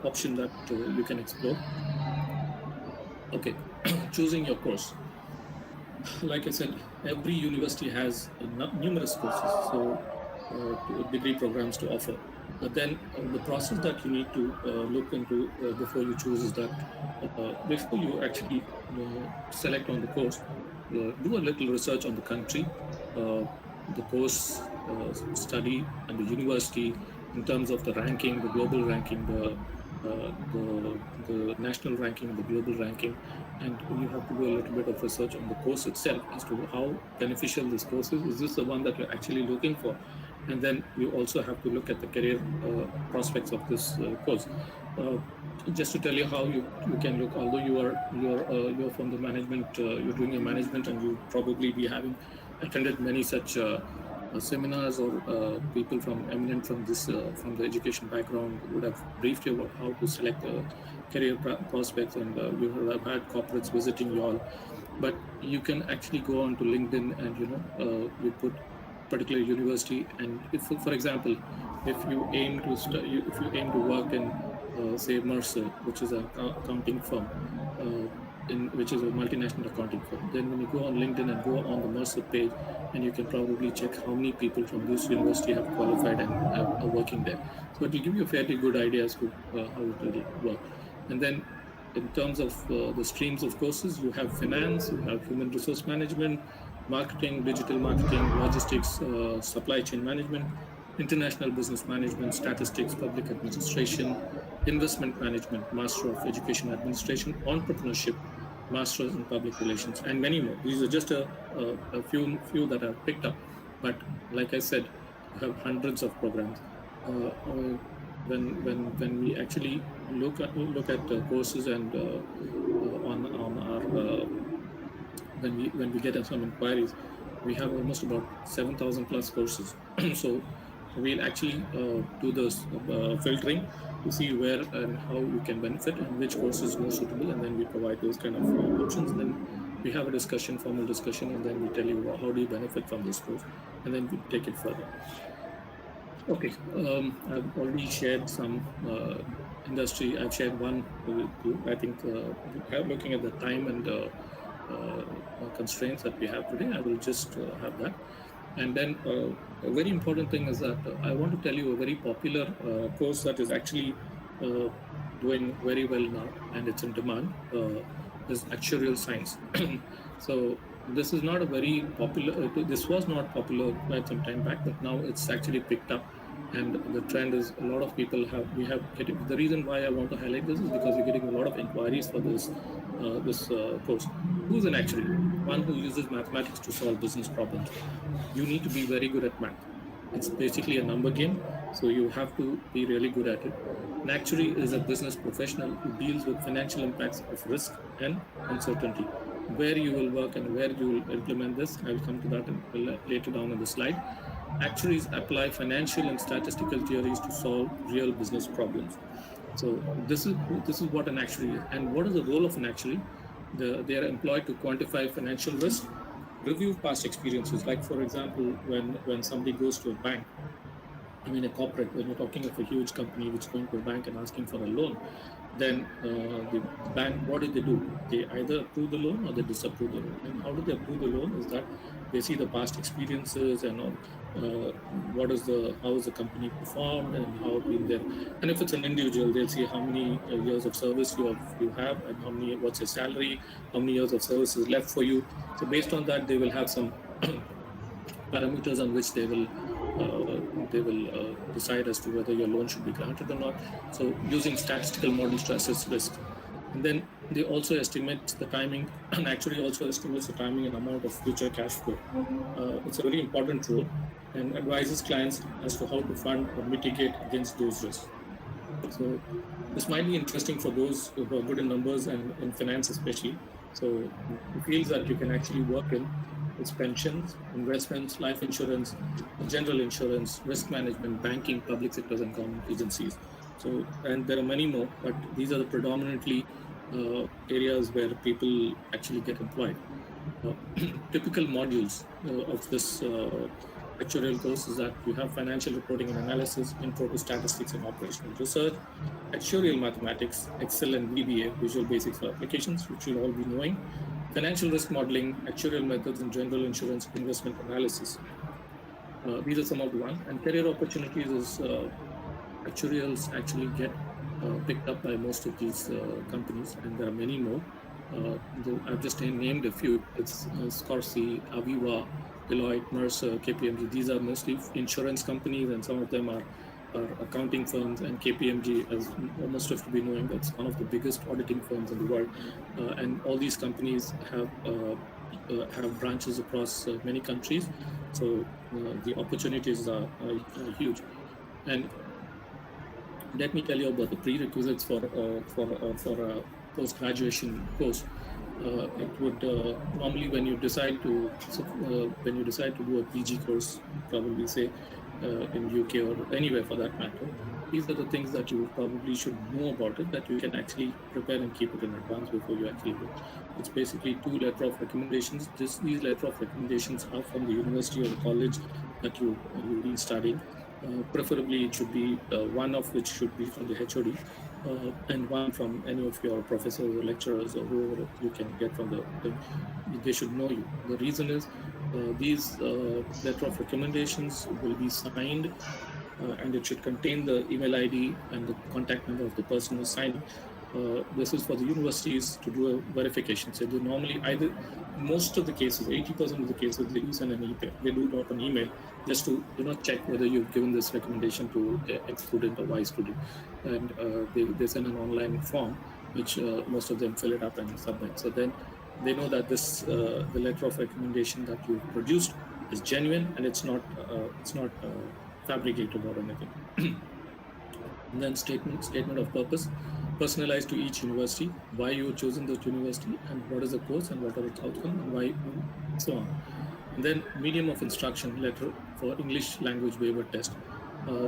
option that you can explore. Okay, choosing your course. Like I said, every university has numerous courses, so degree programs to offer. But then the process that you need to look into before you choose is that before you actually select on the course, do a little research on the country, the course study, and the university in terms of the ranking, the global ranking, the national ranking, and the global ranking. And you have to do a little bit of research on the course itself as to how beneficial this course is. Is this the one that you're actually looking for? And then you also have to look at the career prospects of this course. Just to tell you how you can look, although you're from the management, you're doing your management, and you probably be having attended many such seminars, or people eminent from the education background would have briefed you about how to select career prospects, and you would have had corporates visiting you all. But you can actually go on to LinkedIn and you put particular university, and if, for example, if you aim to work in say Mercer, which is an accounting firm, which is a multinational accounting firm, then when you go on LinkedIn and go on the Mercer page, and you can probably check how many people from this university have qualified and are working there. So it will give you a fairly good idea as to how it will work. And then in terms of the streams of courses, you have finance, you have human resource management, marketing, digital marketing, logistics, supply chain management, international business management, statistics, public administration, investment management, master of education administration, entrepreneurship, masters in public relations, and many more. These are just a few that I've picked up. But like I said, you have hundreds of programs. When we actually look at courses, and on our when we get some inquiries, we have almost about 7,000 plus courses. So we'll actually do this filtering, to see where and how you can benefit and which course is more suitable, and then we provide those kind of options. Then we have a discussion, formal discussion, and then we tell you how do you benefit from this course, and then we take it further. Okay, I've already shared some industry. I've shared one with you. I think looking at the time and constraints that we have today, I will just have that. And then a very important thing is that I want to tell you a very popular course that is actually doing very well now, and it's in demand, is actuarial science. So this is not a very popular, this was not popular quite some time back, but now it's actually picked up. And the trend is a lot of people the reason why I want to highlight this is because we're getting a lot of inquiries for this course. Who's an actuary? One who uses mathematics to solve business problems. You need to be very good at math. It's basically a number game, so you have to be really good at it. An actuary is a business professional who deals with financial impacts of risk and uncertainty. Where you will work and where you will implement this, I will come to that later down in the slide. Actuaries apply financial and statistical theories to solve real business problems. So this is what an actuary is. And what is the role of an actuary? They are employed to quantify financial risk, review past experiences. Like, for example, when somebody goes to a bank, I mean a corporate, when you're talking of a huge company which is going to a bank and asking for a loan, then the bank, what do? They either approve the loan or they disapprove the loan. And how do they approve the loan is that they see the past experiences and how is the company performed and how been there. And if it's an individual, they'll see how many years of service you have and what's your salary, how many years of service is left for you. So based on that, they will have some parameters on which they will decide as to whether your loan should be granted or not. So using statistical models to assess risk. And then they also estimate the timing, and actually also estimates the timing and amount of future cash flow. It's a very important role and advises clients as to how to fund or mitigate against those risks. So this might be interesting for those who are good in numbers and in finance especially. So it feels that you can actually work in its pensions, investments, life insurance, general insurance, risk management, banking, public sectors, and government agencies. So, and there are many more, but these are the predominantly areas where people actually get employed. Typical modules of this actuarial course is that you have financial reporting and analysis, intro to statistics and operational research, actuarial mathematics, Excel and VBA, Visual Basics for Applications, which you'll all be knowing, financial risk modeling, actuarial methods in general insurance, investment analysis. These are some of the ones. And career opportunities is actuarials actually get picked up by most of these companies, and there are many more. I've just named a few. It's Scorsese, Aviva, Deloitte, Mercer, KPMG. These are mostly insurance companies, and some of them are accounting firms. And KPMG, as most of you be knowing, that's one of the biggest auditing firms in the world. And all these companies have branches across many countries. So the opportunities are huge. And let me tell you about the prerequisites for a post-graduation course. It would normally, when you decide to do a PG course, probably say in UK or anywhere for that matter, these are the things that you probably should know about it, that you can actually prepare and keep it in advance before you actually do. It's basically 2 letter of recommendations. These letter of recommendations are from the university or the college that you've been studying. Preferably, it should be one of which should be from the HOD, and one from any of your professors or lecturers or whoever you can get from the thing. They should know you. The reason is these letter of recommendations will be signed, and it should contain the email ID and the contact number of the person who's signing. This is for the universities to do a verification. So they normally, either most of the cases, 80% of the cases, they do send an email. They do drop an email just to check whether you've given this recommendation to X student or Y student, and they send an online form which most of them fill it up and submit. So then they know that this the letter of recommendation that you've produced is genuine and it's not fabricated or anything. And then statement of purpose, personalized to each university, why you have chosen that university, and what is the course and what are its outcomes, and why, and so on. And then medium of instruction, letter for English language waiver test.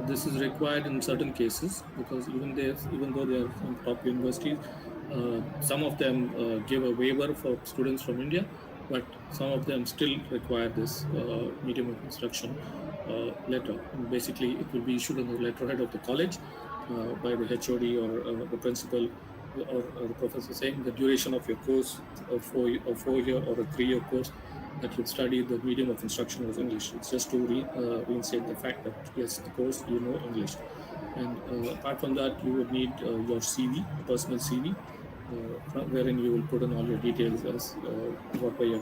This is required in certain cases because even though they are from top universities, some of them give a waiver for students from India, but some of them still require this medium of instruction letter. And basically, it will be issued on the letterhead of the college by the HOD or the principal or the professor saying the duration of your course, a 4 year or a 3 year course that you've studied the medium of instruction was English. It's just to reinstate the fact that yes, the course you know English. And apart from that, you would need your CV, a personal CV, wherein you will put in all your details as what were your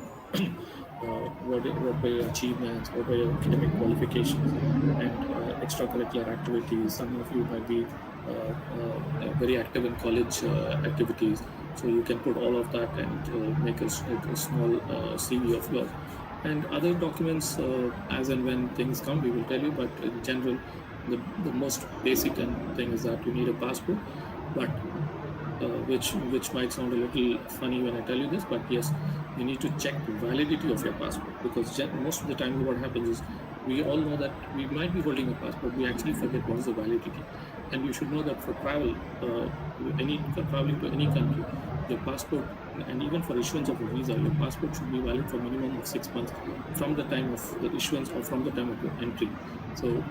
what were your achievements, what were your academic qualifications, and extracurricular activities. Some of you might be very active in college activities, so you can put all of that and make a small CV of yours. And other documents, as and when things come, we will tell you. But in general, the most basic thing is that you need a passport. But which might sound a little funny when I tell you this, but yes, you need to check the validity of your passport, because most of the time what happens is we all know that we might be holding a passport, we actually forget what is the validity. And you should know that for traveling to any country, your passport, and even for issuance of a visa, your passport should be valid for minimum of 6 months from the time of the issuance or from the time of your entry. So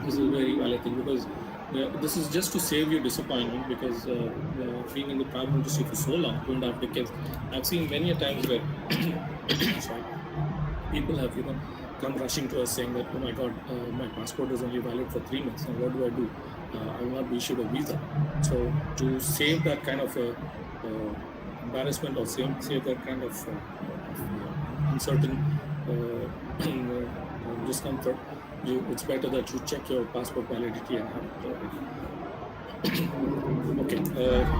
this is a very valid thing, because this is just to save you disappointment, because being in the travel industry for so long, 2.5 decades, I've seen many a times where sorry, people have come rushing to us saying that, oh my God, my passport is only valid for 3 months. Now what do? I will not be issued a visa. So to save that kind of embarrassment, or save that kind of uncertain discomfort, it's better that you check your passport validity and have it already. Okay,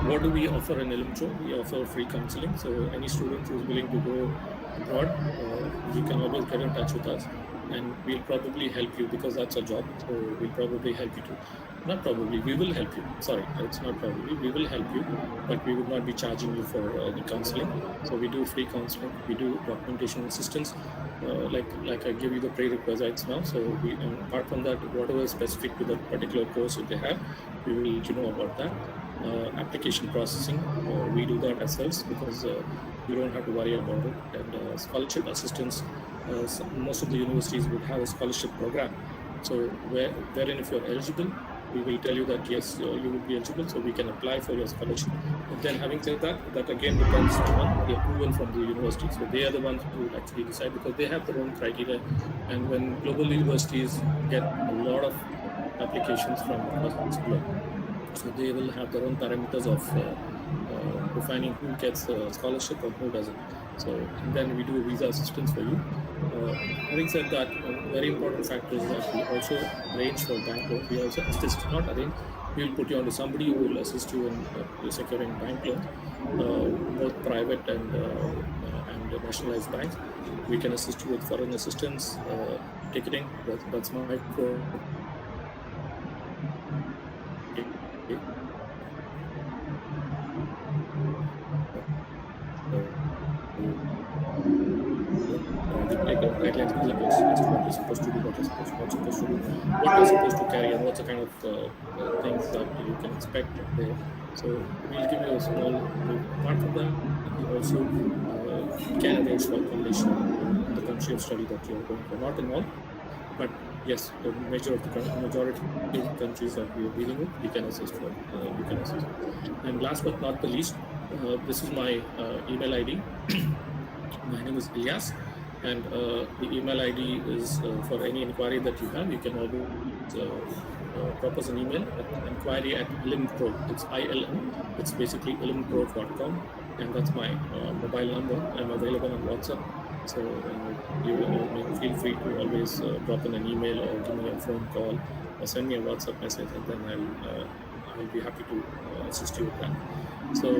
what do we offer in Elimtro? We offer free counseling. So any student who's willing to go abroad, you can always get in touch with us, and we'll probably help you, because that's our job. So we'll probably help you too. Not probably, we will help you. Sorry, it's not probably. We will help you, but we would not be charging you for any counseling. So we do free counseling. We do documentation assistance. Like I give you the prerequisites now. So apart from that, whatever is specific to that particular course that they have, we will let you know about that. Application processing, we do that ourselves, because you don't have to worry about it. And scholarship assistance, most of the universities would have a scholarship program. So wherein if you're eligible, we will tell you that yes, you will be eligible, so we can apply for your scholarship. But then having said that again depends on the approval from the university. So they are the ones who will actually decide, because they have their own criteria. And when global universities get a lot of applications from across the globe, so they will have their own parameters of defining who gets a scholarship or who doesn't. So then we do visa assistance for you. Having said that, a very important factor is that we also arrange for bank loans. We also assist, not arrange, we will put you on to somebody who will assist you in securing bank loans, both private and nationalized banks. We can assist you with foreign assistance, ticketing. That's my core. Guidelines as to what you're supposed to do, what you're supposed to do, what you're supposed to carry, and what's the kind of things that you can expect there. So we'll give you a small. Apart from that, we also can arrange for accommodation in the country of study that you're going for. Not in all, but yes, the majority of countries that we are dealing with, we can assist for. And last but not the least, this is my email ID. My name is Ilyas. And the email ID is for any inquiry that you have. You can always drop us an email at inquiry@ilmpro. It's ILM. It's basically ilmpro.com, and that's my mobile number. I'm available on WhatsApp, so you feel free to always drop in an email or give me a phone call or send me a WhatsApp message, and then I'll be happy to assist you with that. So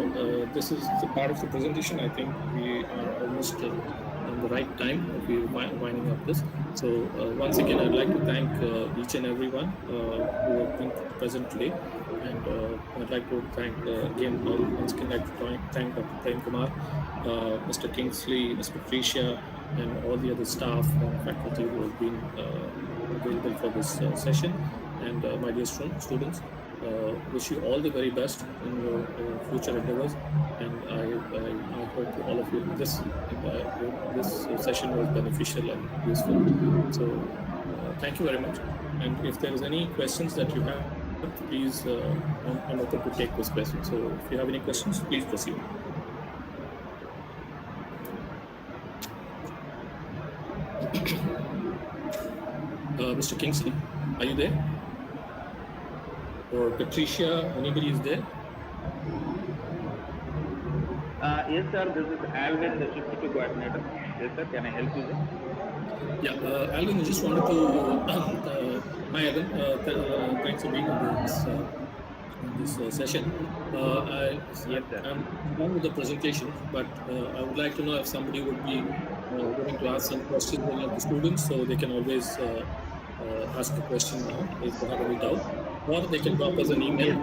this is the part of the presentation. I think we are almost on the right time. We're winding up this. So once again, I'd like to thank each and everyone who have been present today. And I'd like to thank again, once again, I'd like to thank Dr. Prem Kumar, Mr. Kingsley, Ms. Patricia, and all the other staff and faculty who have been available for this session. And my dear students, wish you all the very best in your future endeavors. And I hope all of you this session was beneficial and useful. So thank you very much. And if there is any questions that you have, please, I'm open to take those questions. So if you have any questions, please proceed. Mr. Kingsley, are you there? Or Patricia, anybody is there? Yes, sir. This is Alvin, the shift to coordinator. Yes, sir. Can I help you, sir? Yeah, Alvin, I just wanted to. Hi, Alvin. Thanks for being on this session. Yes, sir. I'm done with the presentation, but I would like to know if somebody would be willing to ask some questions to one of the students, so they can always ask a question now if they have any doubt, or they can drop us an email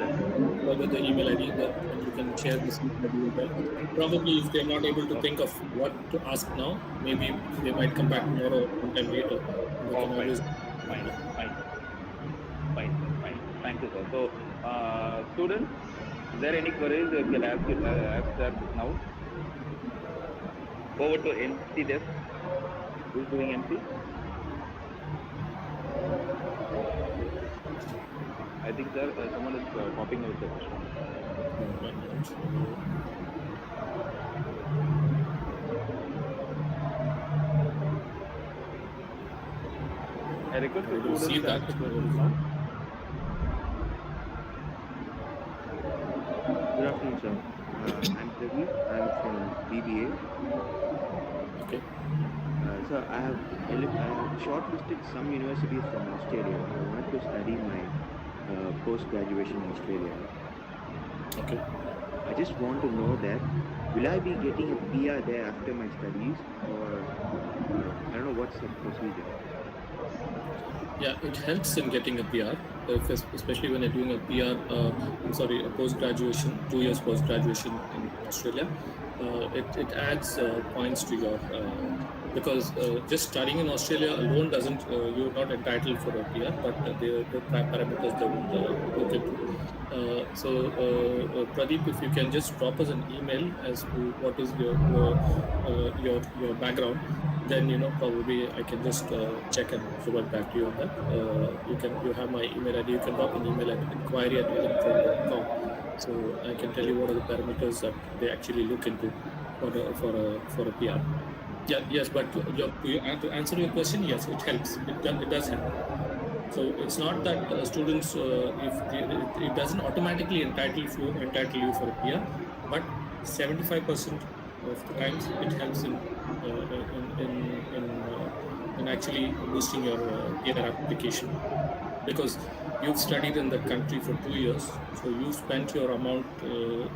over the email ID that and you can share this email ID with them. Probably if they're not able to think of what to ask now, maybe they might come back tomorrow or sometime later. They can always Fine. Thank you, sir. So, students, is there any queries you can ask sir now? Over to MC desk. Who's doing MC? I think, sir, someone is popping out the question. I request the students see to that. ask the questions now. Good afternoon, sir. I'm Pradeep. I'm from BBA. Okay. Sir, I have shortlisted some universities from Australia. I wanted to study my post-graduation in Australia. Okay. I just want to know that will I be getting a PR there after my studies, or I don't know what's the procedure. Yeah, it helps in getting a PR, especially when you're doing a PR, a post-graduation, 2 years post-graduation in Australia. It adds points to your, because just studying in Australia alone doesn't, you're not entitled for a PR, but the parameters they would look into. Pradeep, if you can just drop us an email as to what is your background, then probably I can just check and revert back to you on that. You have my email ID. You can drop an email at inquiry@williamford.com. So I can tell you what are the parameters that they actually look into for a PR. Yeah, yes, but to answer your question, yes, it helps. It does help. So it's not that students, it doesn't automatically entitle you for a PR, but 75% of the times it helps in actually boosting your PR application, because you've studied in the country for 2 years, so you spent your amount, you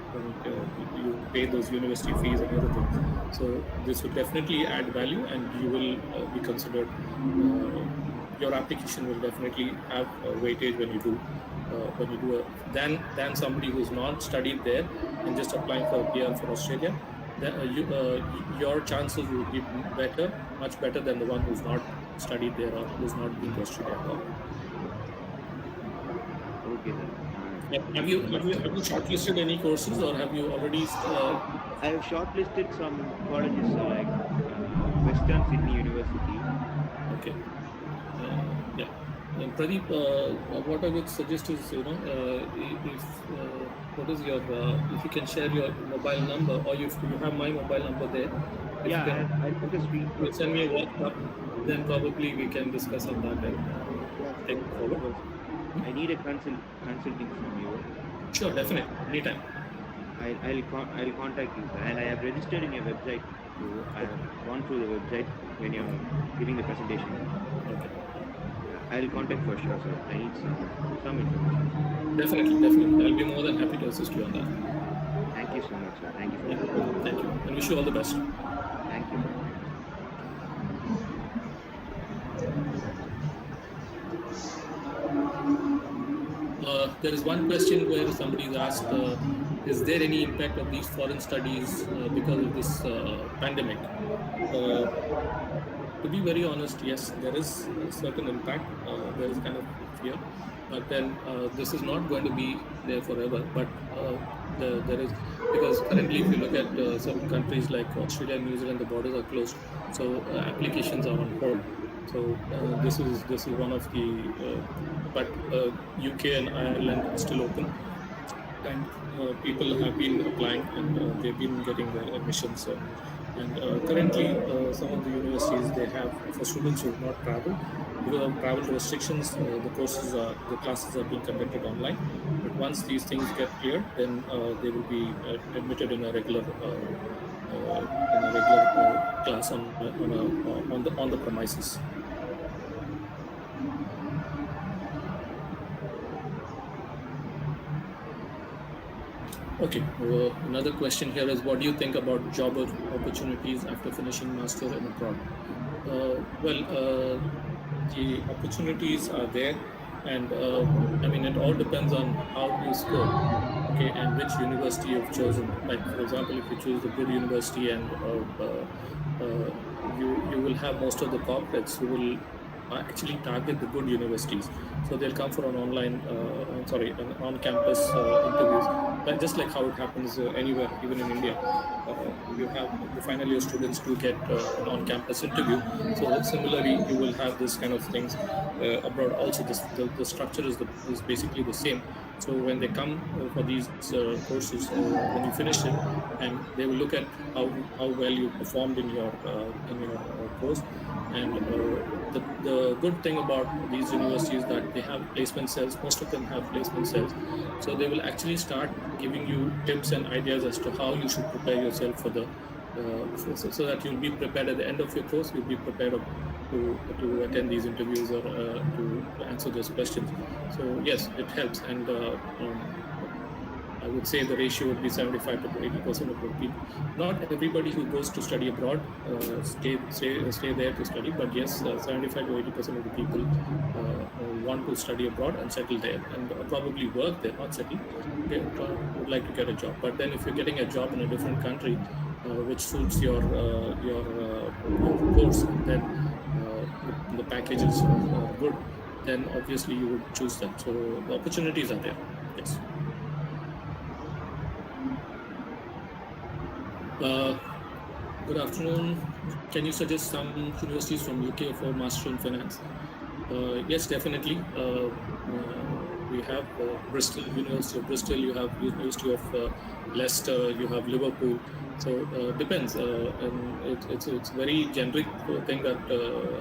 pay those university fees and everything. So this will definitely add value, and you will be considered. Your application will definitely have weightage when you do than somebody who's not studied there and just applying for a PR for Australia. Your chances will be better, much better than the one who's not studied there or who's not been to Australia at all. Okay, sir. Have you shortlisted any courses, or have you already? I have shortlisted some colleges like Western Sydney University. Okay. Yeah. And Pradeep, what I would suggest is, if what is your, if you can share your mobile number, or if you have my mobile number there. I put a screen. You send me a WhatsApp, then probably we can discuss on that and take it forward. I need a consulting from you. Sure, definitely, anytime. I'll contact you, sir. And I have registered in your website. So I have gone through the website when you're giving the presentation. Okay. I'll contact for sure, sir. I need some information. Definitely. I'll be more than happy to assist you on that. Thank you so much, sir. Thank you for Thank you. And wish you all the best. Thank you. There is one question where somebody has asked, is there any impact of these foreign studies because of this pandemic? To to be very honest, yes, there is a certain impact. There is kind of fear, but then this is not going to be there forever. But there is, because currently, if you look at certain countries like Australia and New Zealand, the borders are closed, so applications are on hold. So this is one of the, but UK and Ireland are still open, and people have been applying, and they've been getting their admissions. And currently, some of the universities, they have, for students who have not traveled, because of travel restrictions, the classes are being conducted online. But once these things get cleared, then they will be admitted in a regular class on the premises. Okay, another question here is, what do you think about job opportunities after finishing master and abroad? The opportunities are there, and I mean, it all depends on how you score, okay, and which university you've chosen. Like, for example, if you choose a good university, and you will have most of the corporates who will actually target the good universities. So they'll come for an an on-campus interviews, just like how it happens anywhere, even in India. You have the final year students to get an on-campus interview. So similarly, you will have this kind of things abroad. Also, the structure is basically the same. So when they come for these courses, when you finish it, and they will look at how well you performed in your course. And the good thing about these universities is that they have placement cells. Most of them have placement cells, so they will actually start giving you tips and ideas as to how you should prepare yourself for the so that you'll be prepared at the end of your course. You'll be prepared to attend these interviews, or to answer those questions. So yes, it helps, and I would say the ratio would be 75 to 80% of the people. Not everybody who goes to study abroad stay there to study, but yes, 75 to 80% of the people want to study abroad and settle there, and probably work there, not settle. They would like to get a job. But then, if you're getting a job in a different country, which suits your course, and then the packages are good, then obviously you would choose that. So the opportunities are there. Yes. Good afternoon. Can you suggest some universities from UK for Master in Finance? Yes, definitely. We have Bristol, University of Bristol. You have University of Leicester. You have Liverpool. So depends, and it's very generic thing that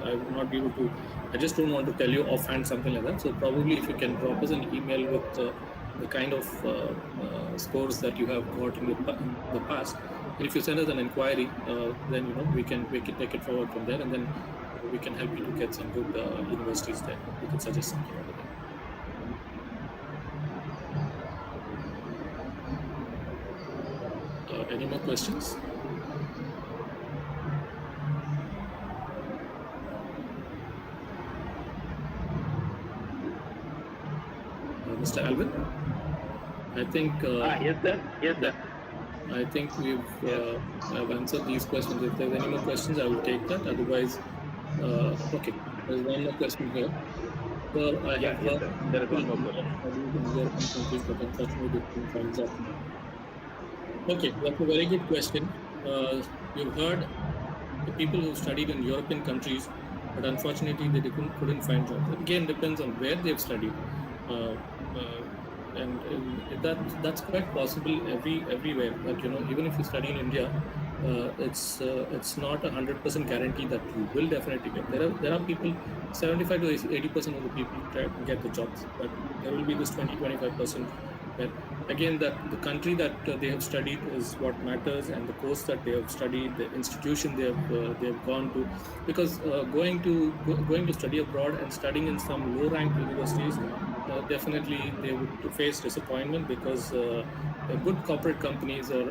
I would not be able to. I just don't want to tell you offhand something like that. So probably if you can drop us an email with the kind of scores that you have got in the past. And if you send us an inquiry, then we can take it forward from there, and then we can help you to get some good universities there. We can suggest something over there. Any more questions? Mr. Alvin, I think. Yes, sir. Yes, sir. I think I've answered these questions. If there's any more questions, I will take that. Otherwise, okay. There's one more question here. Sir, Yes, sir. There is one more question. But unfortunately, didn't find that. Okay, that's a very good question. You've heard the people who studied in European countries, but unfortunately they couldn't find jobs. Again, depends on where they've studied. And that's quite possible everywhere. But even if you study in India, it's not 100% guarantee that you will definitely get. There are people, 75 to 80% of the people try to get the jobs, but there will be this 20-25%. That again, that the country that they have studied is what matters, and the course that they have studied, the institution they have gone to. Because going to study abroad and studying in some low-ranked universities, definitely they would face disappointment, because good corporate companies or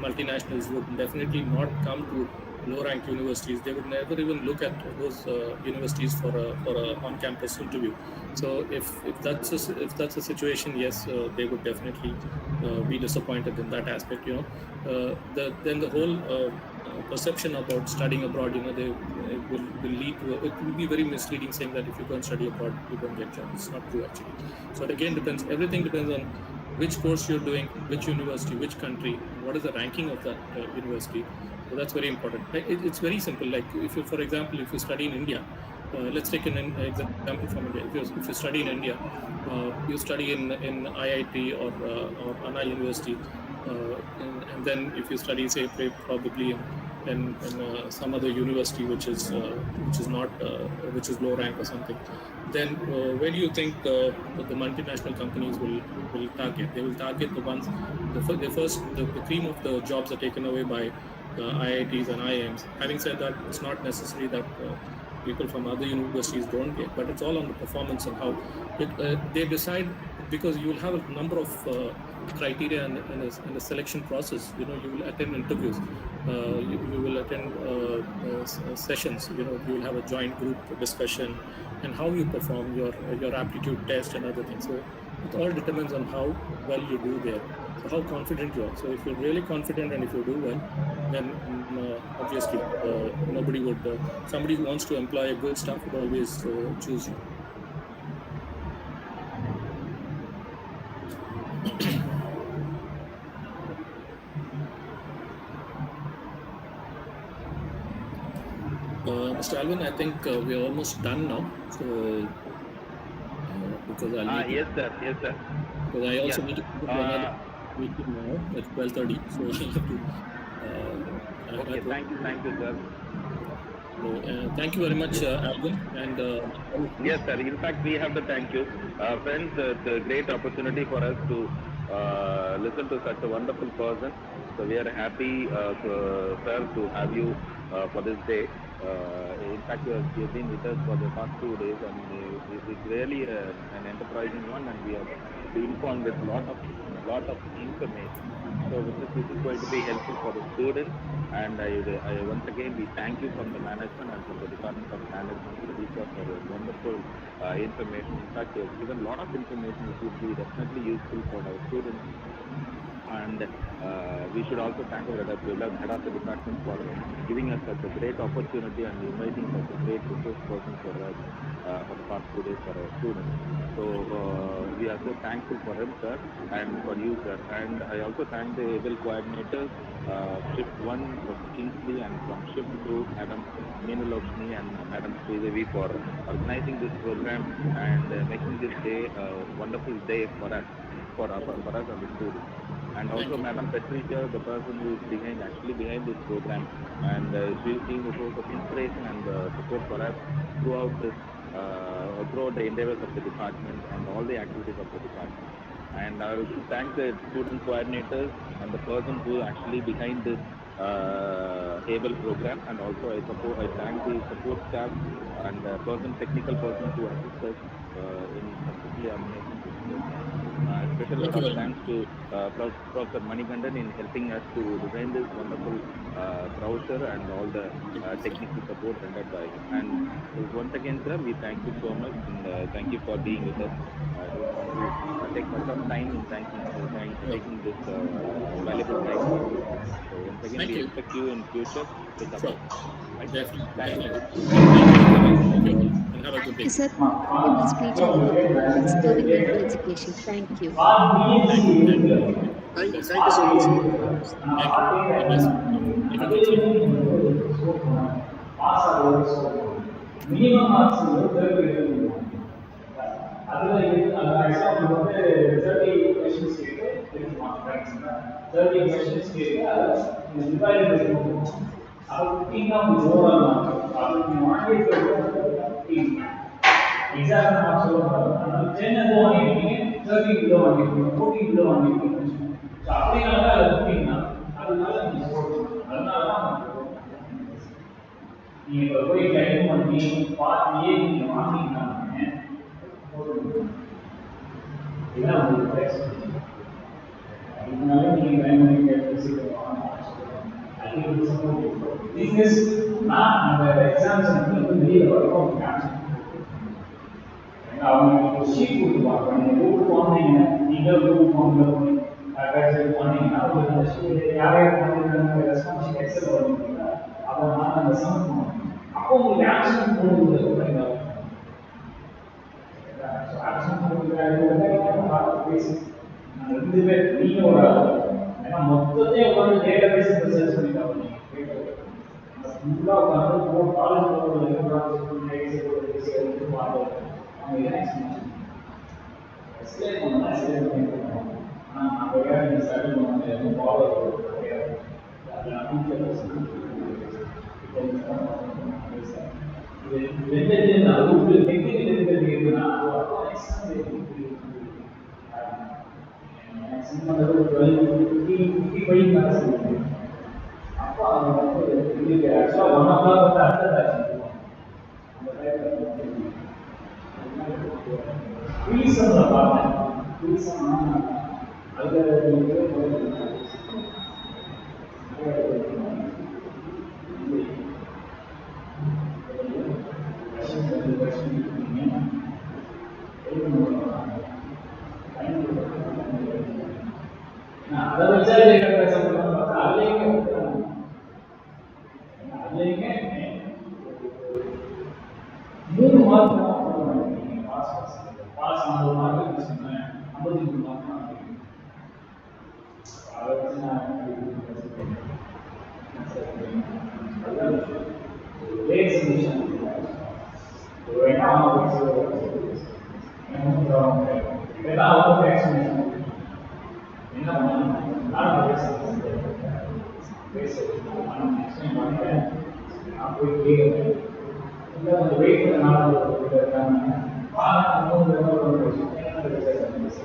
multinationals would definitely not come to low-ranked universities. They would never even look at those universities for a on-campus interview. So if that's a situation, yes, they would definitely be disappointed in that aspect. Then the whole perception about studying abroad, they will lead to it will be very misleading, saying that if you go and study abroad, you don't get jobs. It's not true actually. So it again depends. Everything depends on which course you're doing, which university, which country, and what is the ranking of that university. So that's very important. It's very simple. Like if you, for example, if you study in India, let's take an example from India. If you study in India, you study in IIT or Anna University, and then if you study, say, probably in some other university which is not which is low rank or something, then where do you think the multinational companies will target? They will target the ones the cream of the jobs are taken away by IITs and IIMs. Having said that, it's not necessary that people from other universities don't get, but it's all on the performance and how they decide, because you will have a number of criteria in the selection process. You will attend interviews, you will attend sessions. You will have a joint group discussion, and how you perform your aptitude test and other things. So it all determines on how well you do there, so how confident you are. So if you're really confident and if you do well, then obviously nobody would somebody who wants to employ a good staff would always choose you. Mr. Alvin, I think we are almost done now. So because I'll yes, sir. Yes, sir. Because I also need to go to another meeting now at 12:30. So I have to. Okay. Thank you, sir. So, thank you very much, Alvin. And yes, sir. In fact, we have to thank you, friends. It's a great opportunity for us to listen to such a wonderful person. So we are happy, sir, to have you for this day. In fact, you have been with us for the past 2 days, and it's really an enterprising one, and we have been informed with lot of information. So this is going to be helpful for the students, and I once again we thank you from the management and from the Department of Management for your wonderful information. In fact, you have given a lot of information which will be definitely useful for our students. And we should also thank our head of the department for giving us such a great opportunity and inviting such a great resource person for us for the past 2 days for our students. So we are so thankful for him, sir, and for you, sir. And I also thank the able coordinators, Shift 1 from Kingsley, and from Shift 2, Madam Meenalakshmi and Madam Sridevi, for organizing this program and making this day a wonderful day for us, for us and the students. And also Madam Patricia, the person who is behind this program, and she is being a source of inspiration and support for us throughout the endeavors of the department and all the activities of the department. And I also thank the student coordinators and the person who is actually behind this able program, and also I thank the support staff and technical persons who assist us in successfully organizing this program. Special lot of thanks to Professor Manikandan in helping us to design this wonderful browser and all the technical support rendered by him. And once again, sir, we thank you so much, and thank you for being with us. I don't want to take much of time in taking this valuable time for you. So once again, we expect you in future to support. Right? Definitely. Thank you. Thank you all, and have a good Thank day. you, sir, for the valuable speech and for bestowing into education. Thank you. Thank you. Thank you so much, sir. Thank you. God bless you. Have a good day. Minimum marks வந்து 30 எழுதணும். அதில் example வந்து 30 questions கேட்டு எழுதுவாங்க. 30 questions கேட்டு அதில் divide பண்ணி அது 15 தான் ஓவரால் மார்க். அது நீங்கள் வாங்கியிருக்கிறது வந்து 15 எக்ஸாக்ட் மார்க் சொல்ல மாட்டாங்க. அதனால 10 எதோ வாங்கியிருக்கீங்க, 30 கிலோ வாங்கியிருக்கீங்க, 14 கிலோ வாங்கியிருக்கீங்க. ஸோ அப்படினால தான் அது 15 தான். அதனால நீங்கள் சொல்லணும். அதனால தான் நீங்கள் இப்போ போய் டைப் பண்ணி பார்ட்டியே நீங்கள் வாங்கினாங்க இதுதான் உங்களுக்கு ப்ரைஸ். அதனால நீங்கள் டைப் பண்ணி பிஸ்னஸ் நான் அந்த எக்ஸாம்ஸ் வந்து வெளியில் வரப்போ அவங்க ஷீட் கொடுத்துருவாங்க. நீங்கள் குரூப் வாங்கினீங்க, நீங்கள் குரூப் வாங்கினீங்கன்னா உங்களுக்கு அந்த யாரையும் ரெஸ்பான்ஸ் எக்ஸல் பண்ணுவீங்களா நான் அந்த சம் அப்போ உங்களுக்கு ஆக்ஷன் போடுறது ஆக்ஷன் போடுறது பேசி நாங்கள் 2 பேர் நீங்கள் ஒரு ஏன்னா மொத்தத்தையே உட்காந்து டேட்டா பேஸ் சர்ச் பண்ணிட்டாங்க ஃபுல்லாக உட்காந்து காலேஜ் போகிறது பார்த்து அவங்க என்ன எக்ஸ்பிளைன் பண்ணால் எக்ஸ்பிளைன் பண்ணிருக்கோம். ஆனால் நான் வேறு நீங்கள் ஸ்டடி பண்ண எதுவும் ஃபாலோ கிடையாது. இது எந்த உங்களுக்கு டெக்னிக்கல் இருக்கிறது இருக்குன்னா அப்போ அவங்க வந்து இதுக்கு ஆக்சுவலாக 1 o'clock வந்து அடுத்த பேட்ச் ரீசன்ல பார்த்தேன் ரீசன் அது அதை வச்சா அதுலேயுமே 3 மார்க் பாஸ் 4 மார்க் சொன்னேன் 53 மார்க் அதை வச்சு நான் லேட் சொல்யூஷன் இதெல்லாம் அவங்க எக்ஸ்பிளேஷன் என்ன பண்ணணும் நான் எக்ஸ்பிளைன் பண்ணிட்டேன் நான் போய் கேட்குறேன் இல்லை கொஞ்சம் வெயிட் பண்ண நாள் இருக்காங்க பாருங்க 3 நிமிஷம்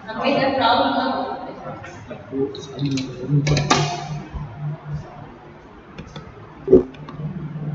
Okay, the problem.